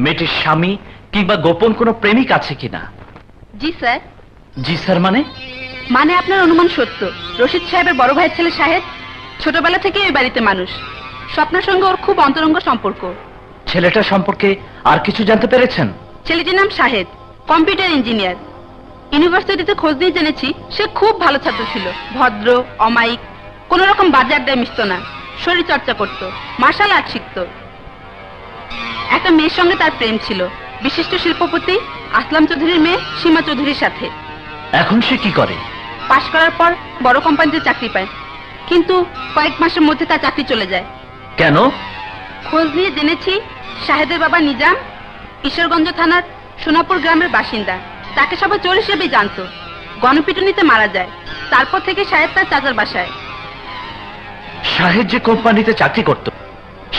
মেয়েটির স্বামী কিংবা গোপন কোনো প্রেমিক আছে কিনা। জি স্যার। জি স্যার মানে? মানে আপনার অনুমান সত্য। রশিদ সাহেবের বড় ভাইয়ের ছেলে সাহেব ছোটবেলা থেকে এই বাড়িতে মানুষ। স্বপ্নার সঙ্গে ওর খুব অন্তরঙ্গ সম্পর্ক। ছেলেটা সম্পর্কে আর কিছু জানতে পেরেছেন? ছেলেটির নাম শাহেদ, কম্পিউটার ইঞ্জিনিয়ার। ইউনিভার্সিটিতে খোঁজ নিয়ে জেনেছি সে খুব ভালো ছাত্র ছিল, ভদ্র, অমায়িক, কোন রকম বাজে আড্ডায় মিশত না, শরীর চর্চা করত, মার্শাল আর্ট শিখত। একটা মেয়ের সঙ্গে তার প্রেম ছিল, বিশিষ্ট শিল্পপতি আসলাম চৌধুরীর মেয়ে সীমা চৌধুরীর সাথে। এখন সে কি করে? পাশ করার পর বড় কোম্পানিতে চাকরি পায়, কিন্তু কয়েক মাসের মধ্যে তার চাকরি চলে যায়। কেন? খোঁজ নিয়ে জেনেছি শাহেদের বাবা নিজাম ঈশ্বরগঞ্জ থানার সোনাপুর গ্রামের বাসিন্দা। তাকে সবাই চোর হিসেবে জানতো। গণপিটুনিতে মারা যায়। তারপর থেকে শাহেদ তার চাচার বাসায়। শাহেদ যে কোম্পানিতে চাকরি করত,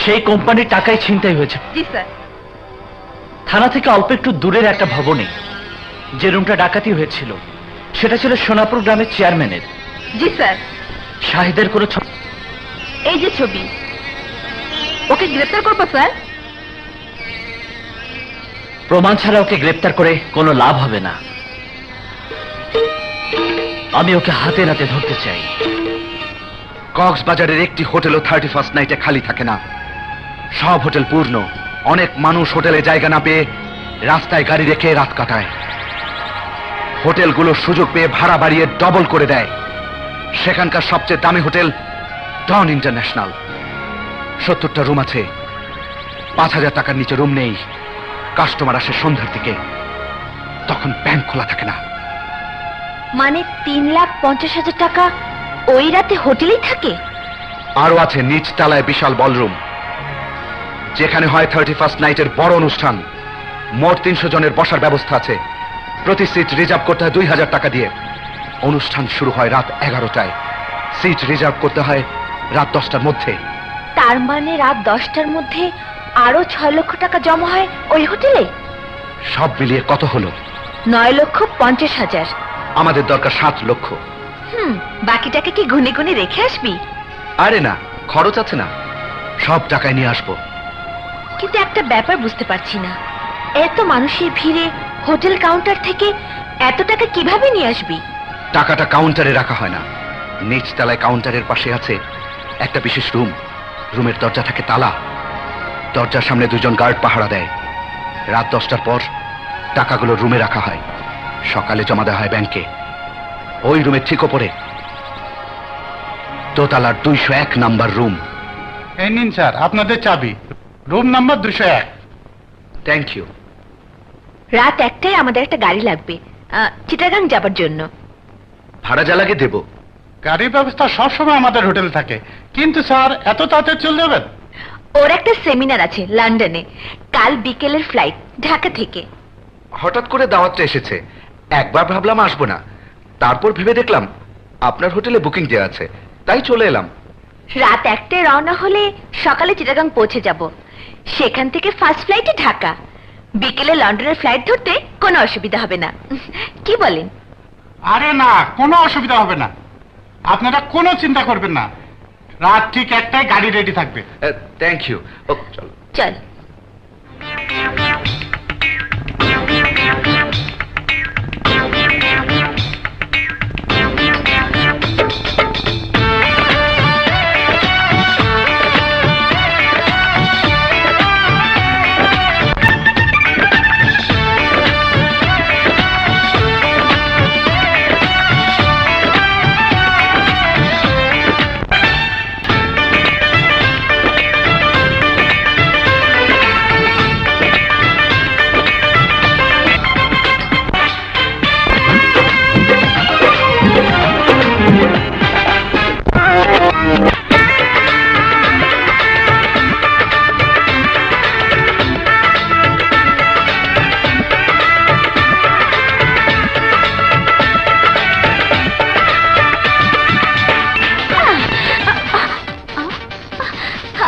সেই কোম্পানির টাকায় ছিনতাই হয়েছে। জি স্যার। থানা থেকে অল্প একটু দূরের একটা ভবনে যে রুমটা ডাকাতি হয়েছিল, সেটা ছিল সোনাপুর গ্রামের চেয়ারম্যানের। জি স্যার। শাহেদের কোনো এই যে ছবি, ওকে গ্রেফতার করবো স্যার? প্রমাণ ছাড়া ওকে গ্রেপ্তার করে কোনো লাভ হবে না। আমি ওকে হাতে নাতে ধরতে চাই। কক্সবাজারের একটি হোটেলও 31st নাইটে খালি থাকে না। সব হোটেল পূর্ণ। অনেক মানুষ হোটেলে জায়গা না পেয়ে রাস্তায় গাড়ি রেখে রাত কাটায়। হোটেলগুলো সুযোগ পেয়ে ভাড়া বাড়িয়ে ডবল করে দেয়। সেখানকার সবচেয়ে দামি হোটেল ডন ইন্টারন্যাশনাল। 70টা রুম আছে। 5000 টাকার নিচে রুম নেই। কাস্টমার আসে সন্ধ্যার দিকে, তখন ব্যাংক খোলা থাকে না। মানে 3,50,000 টাকা ওই রাতে হোটেলেই থাকে? আরো আছে নিচ তলায় বিশাল বলরুম, যেখানে হয় 31st নাইটের বড় অনুষ্ঠান। মোট 300 জনের বসার ব্যবস্থা আছে। প্রতি সিট রিজার্ভ করতে হয় 2000 টাকা দিয়ে। অনুষ্ঠান শুরু হয় রাত 11টায়। সিট রিজার্ভ করতে হয় রাত 10টার মধ্যে। তার মানে রাত 10টার মধ্যে আরো 6 লক্ষ টাকা জমা হয় ওই হোটেলে? সব মিলিয়ে কত হলো? 9,50,000। আমাদের দরকার 7 লক্ষ। বাকিটাকে কি গুনে গুনে রেখে আসবি? আরে না, খরচ আছে না, সব টাকায় নিয়ে আসবো। কিন্তু একটা ব্যাপার বুঝতে পারছি না, এত মানুষের ভিড়ে হোটেল কাউন্টার থেকে এত টাকা কিভাবে নিয়ে আসবি? টাকাটা কাউন্টারে রাখা হয় না। নিচ তলায় কাউন্টারের পাশে আছে একটা বিশেষ রুম। রুমের দরজা থাকে তালা। দরজার সামনে 2 জন গার্ড পাহারা দেয়। রাত 10টার পর টাকাগুলো রুমে রাখা হয়। সকালে জমা দেওয়া হয় ব্যাংকে। ওই রুমের ঠিক ওপরে দোতলার 201 নাম্বার রুম। এই নিন স্যার আপনাদের চাবি, রুম নাম্বার 201। Thank you. রাত 1টায় আমাদের একটা গাড়ি লাগবে চিটাগাং যাবার জন্য। ভাড়া যা লাগে দেব। গাড়ির ব্যবস্থা সবসময় আমাদের হোটেল থাকে, কিন্তু স্যার এত তাড়াতাড়ি চলে যাবেন? ওর একটা সেমিনার আছে লন্ডনে, কাল বিকেলের ফ্লাইট ঢাকা থেকে। হঠাৎ করে দাওয়াতটা এসেছে, একবার ভাবলাম আসবো না, তারপর ভেবে দেখলাম আপনার হোটেলে বুকিং দেওয়া আছে, তাই চলে এলাম। রাত 1টায় রওনা হলে সকালে চিটাগাং পৌঁছে যাব। সেখান থেকে ফার্স্ট ফ্লাইটে ঢাকা। বিকেলে লন্ডনের ফ্লাইট ধরতে কোনো অসুবিধা হবে না, কি বলেন? আরে না, কোনো অসুবিধা হবে না, আপনারা কোনো চিন্তা করবেন না। রাত ঠিক 1টায় গাড়ি রেডি থাকবে। Thank you. চলো চল।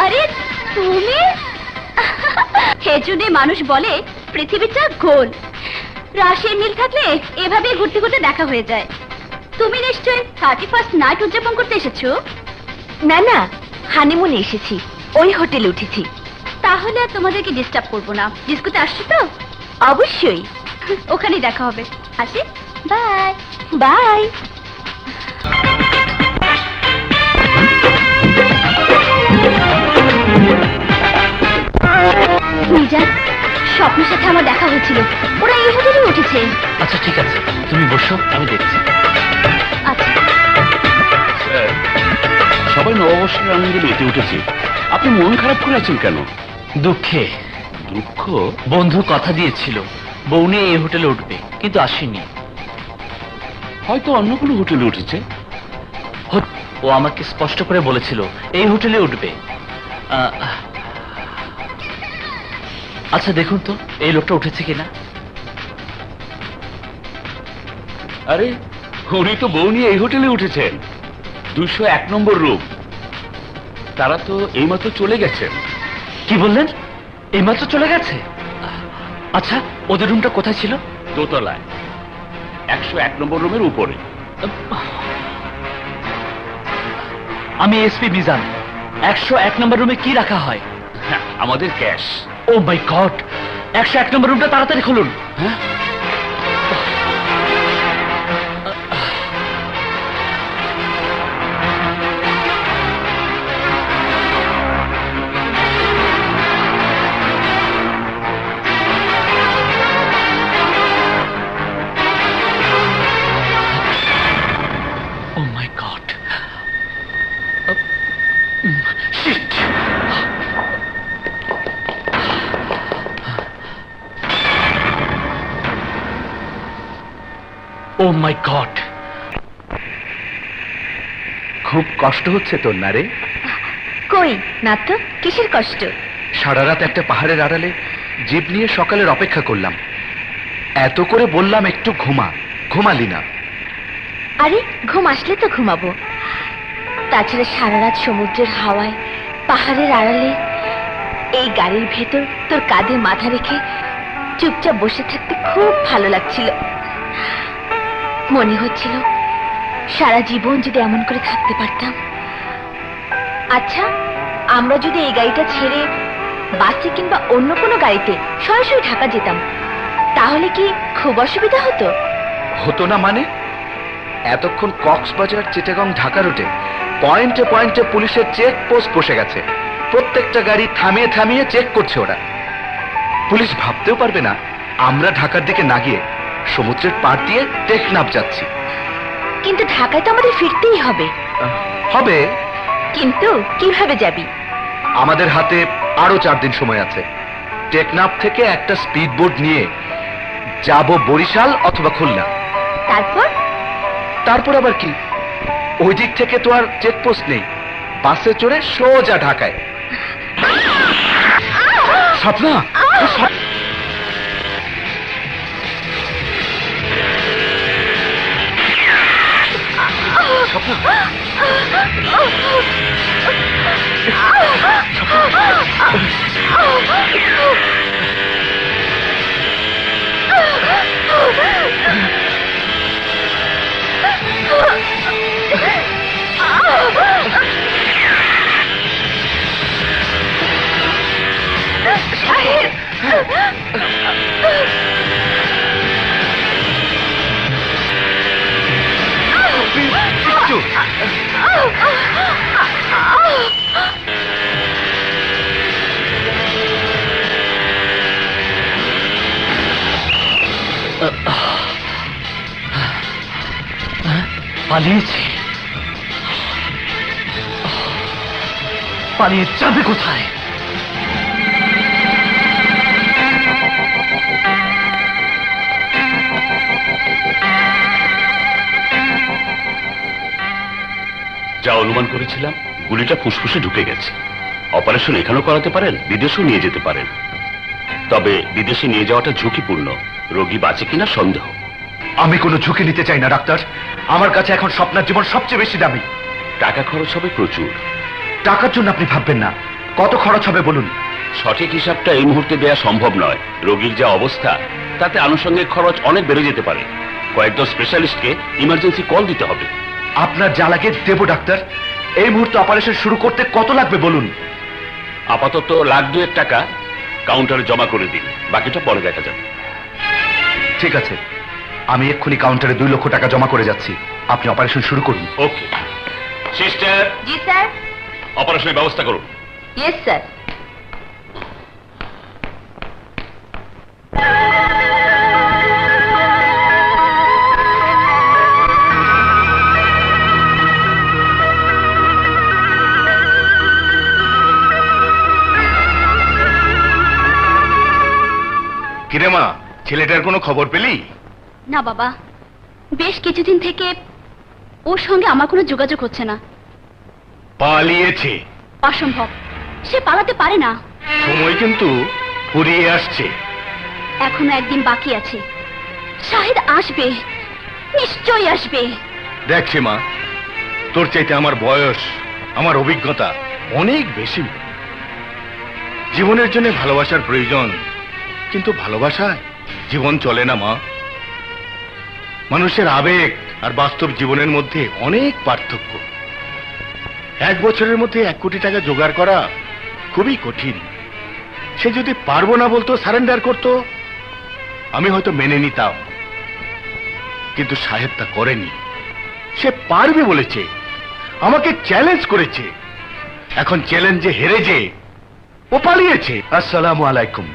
আরে তুমি? হেজুনে মানুষ বলে পৃথিবীটা গোল, রাশির মিল থাকলে এভাবে ঘুরতে ঘুরতে দেখা হয়ে যায়। তুমি নিশ্চয়ই 31st নাইট উদযাপন করতে এসেছো? না না, হানিমুনে এসেছি, ওই হোটেলে উঠেছি। তাহলে আর তোমাদেরকে ডিস্টার্ব করবো না। ডিস্কোতে আসছো তো? অবশ্যই। ওখানেই দেখা হবে। আসি, বাই। বাই। স্বপ্নের সাথে আমার দেখা হয়েছিল, ওরা এই হোটেলে উঠেছে। আচ্ছা ঠিক আছে, তুমি বসো, আমি দেখছি। আচ্ছা, সবাই নববর্ষের আনন্দে মেতে উঠেছে, আপনি মন খারাপ করে আছেন কেন? দুঃখে। দুঃখ? বন্ধু কথা দিয়েছিল বউ নিয়ে এই হোটেলে উঠবে, কিন্তু আসেনি। হয়তো অন্য কোনো হোটেলে উঠেছে। ও আমাকে স্পষ্ট করে বলেছিল এই হোটেলে উঠবে। আচ্ছা দেখুন তো এই লোকটা উঠেছে কিনা। আরে উনি তো বউ নিয়ে এই হোটেলে উঠেছেন, 201 নম্বর রুম। তারা তো এইমাত্র চলে গেছেন। কি বললেন? এইমাত্র চলে গেছে? আচ্ছা ওদের রুমটা কোথায় ছিল? দোতলায় 101 নম্বর রুমের উপরে। আমি এসপি মিজান। 101 নম্বর রুমে কি রাখা হয়? আমাদের ক্যাশ। ও মাই গড, 101 নম্বর রুমটা তাড়াতাড়ি খুলুন। হ্যাঁ, ও মাই গড, শিট। ও মাই গড, খুব কষ্ট হচ্ছে তোর না রে? কই না তো, কিসের কষ্ট? সারা রাত একটা পাহাড়ের আড়ালে জিপ নিয়ে সকালের অপেক্ষা করলাম। এত করে বললাম একটু ঘুমা, ঘুমালি না। আরে ঘুম আসলে তো ঘুমাবো, তাছাড়া সারা রাত সমুদ্রের হাওয়ায় পাহাড়ের আড়ালে এই গাড়ির ভেতর তোর কাঁধে মাথা রেখে চুপচাপ বসে থাকতে খুব ভালো লাগছিল। মনে হচ্ছিল সারা জীবন যদি এমন করে থাকতে পারতাম। আচ্ছা, আমরা যদি এই গাড়িটা ছেড়ে বাসে কিংবা অন্য কোনো গাড়িতে সরাসরি ঢাকা যেতাম, তাহলে কি খুব অসুবিধা হতো? হতো না মানে? এতক্ষণ কক্সবাজার চিটাগং ঢাকা রুটে পয়েন্টে পয়েন্টে পুলিশের চেক পোস্ট বসে গেছে। প্রত্যেকটা গাড়ি থামিয়ে থামিয়ে চেক করছে ওরা। পুলিশ ভাবতেও পারবে না আমরা ঢাকার দিকে না গিয়ে সমুদ্রের পাড় দিয়ে টেকনাফ যাচ্ছি। কিন্তু ঢাকায় তো আমাদের ফিরতেই হবে। হবে, কিন্তু কিভাবে যাবি? আমাদের হাতে আরো 4 দিন সময় আছে। টেকনাফ থেকে একটা স্পিড বোট নিয়ে যাব বরিশাল অথবা খুলনা। তারপর আবার কি? ওই দিক থেকে তো আর চেকপোস্ট নেই, বাসে চড়ে সোজা ঢাকায়। স্বপ্না, একটু পালিয়েছে। পালিয়ে যাবে কোথায়? যা অনুমান করেছিলাম, গুলিটা ফুসফুসে ঢুকে গেছে। অপারেশন এখানেও করাতে পারেন, বিদেশেও নিয়ে যেতে পারেন। তবে বিদেশে নিয়ে যাওয়াটা ঝুঁকিপূর্ণ, রোগী বাঁচে কিনা সন্দেহ। আমি কোনো ঝুঁকি নিতে চাই না ডাক্তার। আমার কাছে এখন স্বপ্নার জীবন সবচেয়ে বেশি দামি। টাকা খরচ হবে প্রচুর। টাকার জন্য আপনি ভাববেন না, কত খরচ হবে বলুন? সঠিক হিসাবটা এই মুহূর্তে দেয়া সম্ভব নয়। রোগীর যা অবস্থা, তাতে আনুষঙ্গিক খরচ অনেক বেড়ে যেতে পারে। কয়েকজন স্পেশালিস্টকে ইমার্জেন্সি কল দিতে হবে। আপনার যা লাগে দেব ডাক্তার। এই মুহূর্তে অপারেশন শুরু করতে কত লাগবে বলুন? আপাতত $1,02,000 টাকা কাউন্টারে জমা করে দিন, বাকিটা পরে দেখা যাবে। ঠিক আছে, আমি এক্ষুনি কাউন্টারে 2 লক্ষ টাকা জমা করে যাচ্ছি। আপনি অপারেশন শুরু করুন। ওকে সিস্টার, জি স্যার। অপারেশনের ব্যবস্থা করুন। Yes sir. কিরে মা, ছেলেটার কোনো খবর পেলি? না বাবা, বেশ কিছুদিন থেকে ওর সঙ্গে আমার কোনো যোগাযোগ হচ্ছে না। পালিয়েছে। অসম্ভব, সে পালাতে পারে না। সময় কিন্তু ফুরিয়ে আসছে। এখনো একদিন বাকি আছে। শাহিদ আসবে, নিশ্চয়ই আসবে। দেখ মা, তোর চাইতে আমার বয়স, আমার অভিজ্ঞতা অনেক বেশি। জীবনের জন্য ভালোবাসার প্রয়োজন, কিন্তু ভালোবাসায় জীবন চলে না মা। মানুষের আবেগ আর বাস্তব জীবনের মধ্যে অনেক পার্থক্য। 1 বছরের মধ্যে 1 কোটি টাকা জোগাড় করা খুবই কঠিন। সে যদি পারবো না বলতো, সারেন্ডার করতো, আমি হয়তো মেনে নিতাম, কিন্তু সাহেব তা করেনি। সে পারবে বলেছে, আমাকে চ্যালেঞ্জ করেছে। এখন চ্যালেঞ্জে হেরে যে ও পালিয়েছে। আসসালামু আলাইকুম।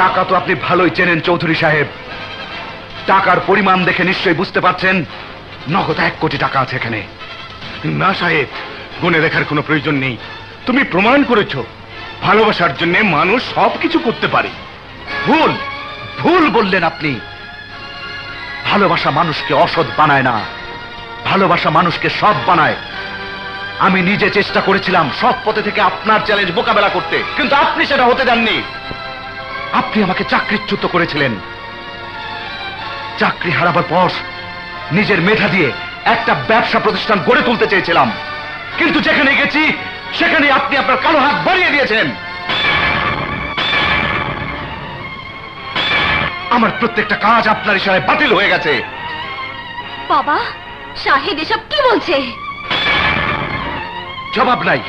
টাকা তো আপনি ভালোই চেনেন চৌধুরী সাহেব। টাকার পরিমাণ দেখে নিশ্চয়ই বুঝতে পারছেন নগদ 1 কোটি টাকা আছে এখানে। না সাহেব, গুণে দেখার কোনো প্রয়োজন নেই। তুমি প্রমাণ করেছো ভালোবাসার জন্য মানুষ সবকিছু করতে পারে। ভুল ভুল বললেন আপনি। ভালোবাসা মানুষকে অসৎ বানায় না, ভালোবাসা মানুষকে সৎ বানায়। আমি নিজে চেষ্টা করেছিলাম সৎ পথে থেকে আপনার চ্যালেঞ্জ মোকাবেলা করতে, কিন্তু আপনি সেটা হতে দেননি। আপনি আমাকে চাকরিচ্যুত করেছিলেন। চাকরি হারাবার পর নিজের মেধা দিয়ে একটা ব্যবসা প্রতিষ্ঠান গড়ে তুলতে চেয়েছিলাম, কিন্তু যেখানে গেছি সেখানে আপনি আপনার কালো হাত বাড়িয়ে দিয়েছেন। আমার প্রত্যেকটা কাজ আপনার ইশারায় বাতিল হয়ে গেছে। বাবা, শাহিদ এসব কি বলছে? জবাব নাই,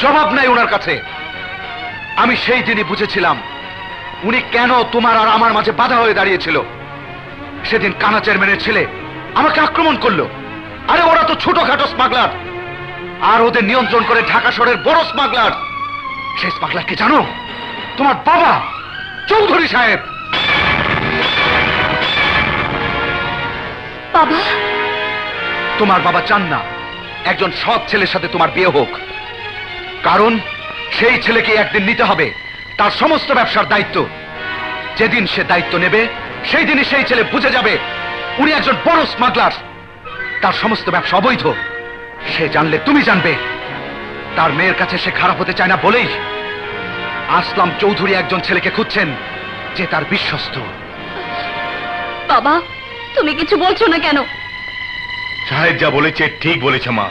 জবাব নাই ওনার কাছে। আমি সেই দিনই বুঝেছিলাম উনি কেন তোমার আর আমার মাঝে বাধা হয়ে দাঁড়িয়েছিল। সেদিন কানা চেয়ারম্যানের ছেলে আমাকে আক্রমণ করলো। আরে ওরা তো ছোটখাটো স্মাগলার, আর ওদের নিয়ন্ত্রণ করে ঢাকা শহরের বড় স্মাগলার। সেই স্মাগলারকে জানো? তোমার বাবা চৌধুরী সাহেব। বাবা, তোমার বাবা চান না একজন সৎ ছেলের সাথে তোমার বিয়ে হোক, কারণ সেই ছেলেকে একদিন নিতে হবে তার সমস্ত ব্যবসার দায়িত্ব। যেদিন সে দায়িত্ব নেবে সেই দিনই সেই ছেলে বুঝে যাবে উনি একজন বড় স্মাগলার, তার সমস্ত ব্যবসা অবৈধ। সে জানলে তুমি জানবে। তার মেয়ের কাছে সে খারাপ হতে চায় না বলেই আসলাম চৌধুরী একজন ছেলেকে খুঁজছেন যে তার বিশ্বস্ত। বাবা, তুমি কিছু বলছো না কেন? সাহেব যা বলেছে ঠিক বলেছে মা।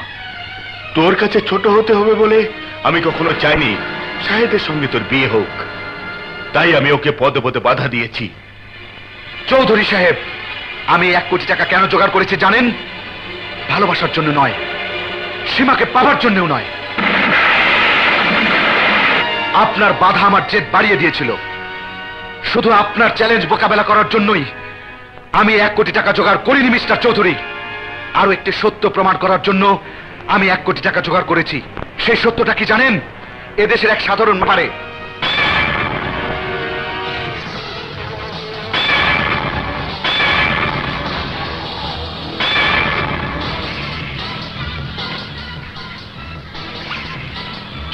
তোর কাছে ছোট হতে হবে বলে আমি কখনো চাইনি সাহেবের সঙ্গে তোর বিয়ে হোক। তাই আমি ওকে পদে পদে বাধা দিয়েছি। চৌধুরী সাহেব, আমি 1 কোটি টাকা কেন জোগাড় করেছি জানেন? ভালোবাসার জন্য নয়, সীমাকে পাওয়ার জন্যও নয়। আপনার বাধা আমার জেদ বাড়িয়ে দিয়েছিল। শুধু আপনার চ্যালেঞ্জ মোকাবেলা করার জন্যই আমি 1 কোটি টাকা জোগাড় করিনি মিস্টার চৌধুরী। আরো একটি সত্য প্রমাণ করার জন্য আমি 1 কোটি টাকা জোগাড় করেছি। সেই সত্যটা কি জানেন? এদেশের এক সাধারণ পারে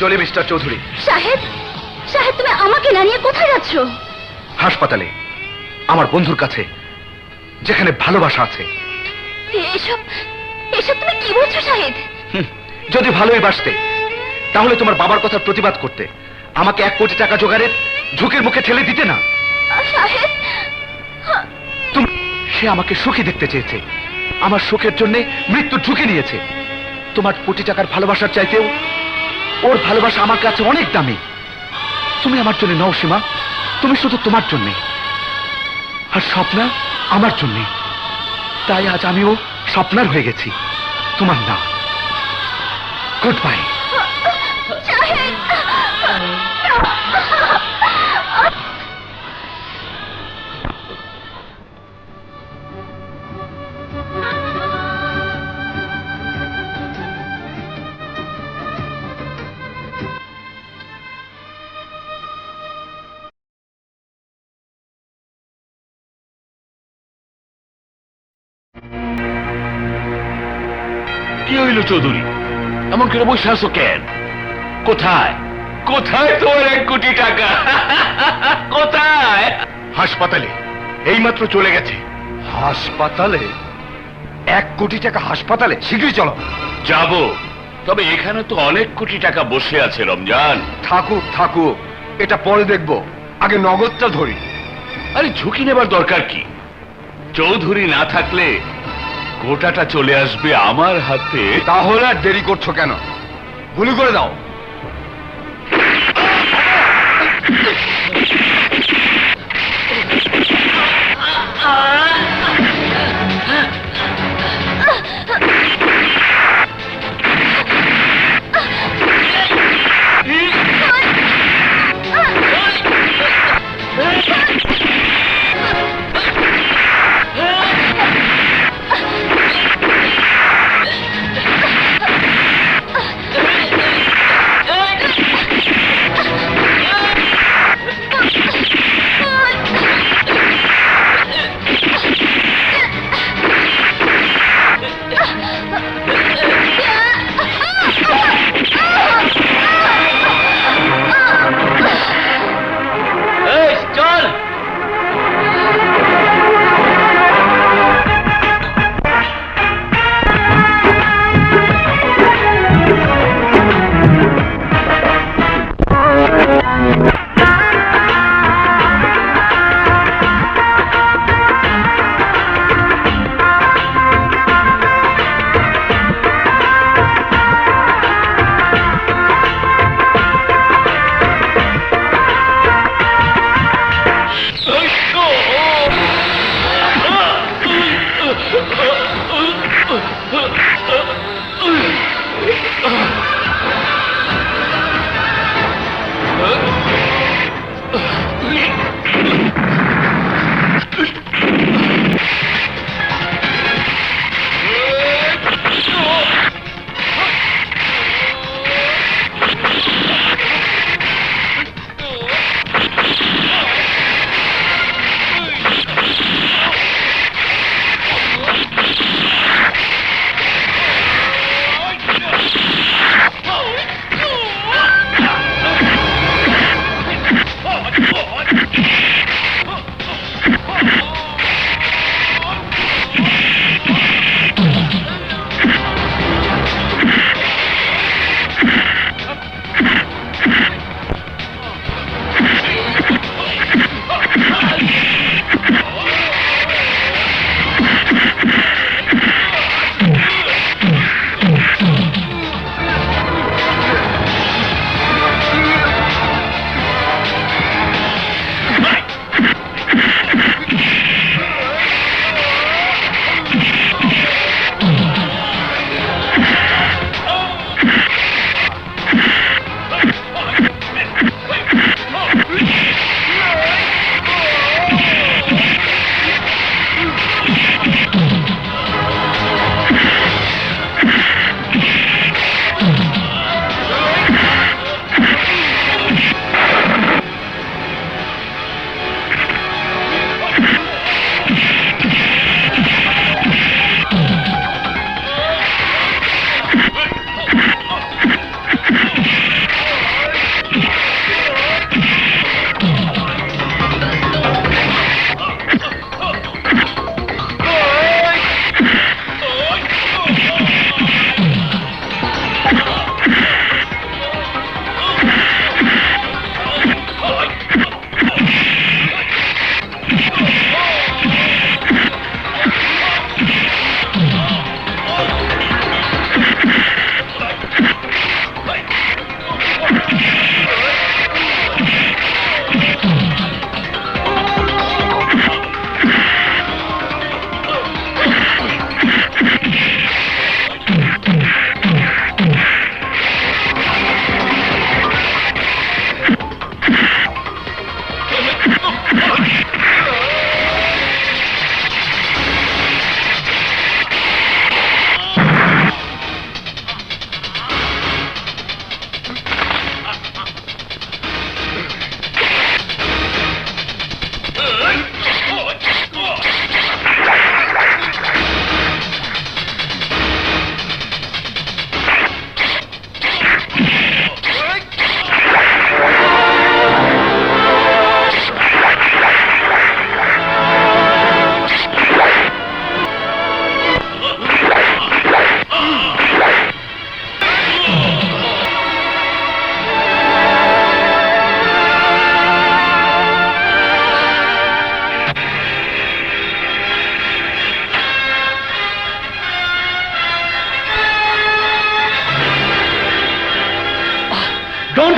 চলে। মিস্টার চৌধুরী। শাহেদ, শাহেদ তুমি আমাকে না নিয়ে কোথায় যাচ্ছ? হাসপাতালে, আমার বন্ধুর কাছে, যেখানে ভালোবাসা আছে। এসব এসব তুমি কি বলছো শাহেদ? যদি ভালোই বাসতে তাহলে তোমার বাবার কথার প্রতিবাদ করতে, আমাকে 1 কোটি টাকা জোগাড়ের ঝুঁকির মুখে ঠেলে দিতে না। শাহেদ, তুমি, সে আমাকে সুখী দেখতে চেয়েছে, আমার সুখের জন্য মৃত্যুর ঝুঁকি নিয়েছে। তোমার কোটি টাকার ভালোবাসার চাইতেও ওর ভালোবাসা আমার কাছে অনেক দামি। তুমি আমার জন্য নও সীমা, তুমি শুধু তোমার জন্যে, আর স্বপ্না আমার জন্যে। তাই আজ আমিও স্বপ্নার হয়ে গেছি, তোমার না। Good bye. শাহেদ, কি হইল চৌধুরী, এমন করে বসে আছো কেন? কোথায় কোথায় তোমার 1 কোটি টাকা? কোথায়? হাসপাতালে, এইমাত্র চলে গেছে। হাসপাতালে? 1 কোটি টাকা হাসপাতালে? শীঘ্রই চলো। যাব, তবে এখানে তো অনেক কোটি টাকা বসে আছে রমজান। থাকুক থাকুক, এটা পরে দেখবো, আগে নগদটা ধরি। আরে ঝুঁকি নেবার দরকার কি? চৌধুরী না থাকলে গোটাটা চলে আসবে আমার হাতে। তাহলে আর দেরি করছো কেন? গুলি করে দাও।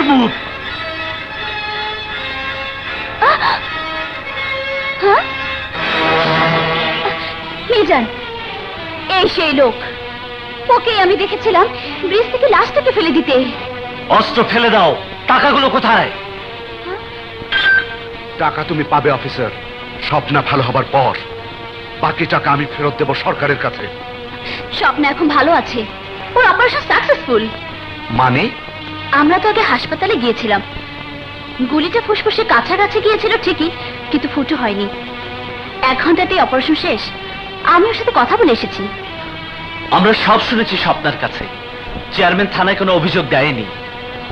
মুভ। হ্যাঁ মিজান, এই সেই লোক, ওকে আমি দেখেছিলাম ব্রিজ থেকে লাশটাকে ফেলে দিতে। অস্ত্র ফেলে দাও, টাকাগুলো কোথায়? টাকা তুমি পাবে অফিসার, স্বপ্না ভালো হবার পর। বাকি টাকা আমি ফেরত দেব সরকারের কাছে। স্বপ্ন এখন ভালো আছে, ওর অপারেশন সাকসেসফুল। মানে? আমরা তো আগে হাসপাতালে গিয়েছিলাম, গুলিটা ফুসফুসে কাছাকাছি গিয়েছিল ঠিকই, কিন্তু ফুটো হয়নি। 1 ঘন্টাতেই অপারেশন শেষ। আমি ওর সাথে কথা বলে এসেছি। আমরা সব শুনেছি স্বপ্নার কাছে। চেয়ারম্যান থানায় কোনো অভিযোগ দেয়নি।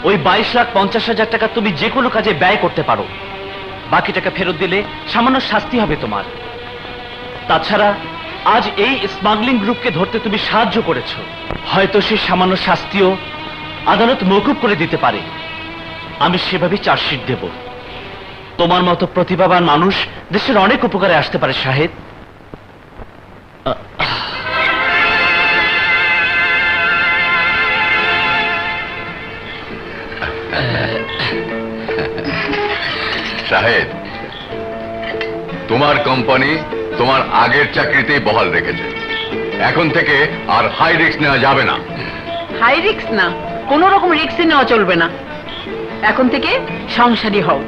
ওই 22,50,000 টাকা তুমি যে কোনো কাজে ব্যয় করতে পারো। বাকি টাকা ফেরত দিলে সামান্য শাস্তি হবে তোমার। তাছাড়া আজ এই স্মাগলিং গ্রুপকে ধরতে তুমি সাহায্য করেছো, হয়তো সেই সামান্য শাস্তিও আদালত মওকুফ করে দিতে পারে। আমি সেভাবে চার্জশিট দেব। তোমার মতো প্রতিভাবান মানুষ দেশের অনেক উপকারে আসতে পারে শাহেদ। শাহেদ, তোমার কোম্পানি তোমার আগের চাকরিতেই বহাল রেখেছে। এখন থেকে আর হাই রিস্ক নেওয়া যাবে না। হাই রিস্ক না, কোন রকম রিস্ক নেওয়া চলবে না। এখন থেকে সংসারী হও।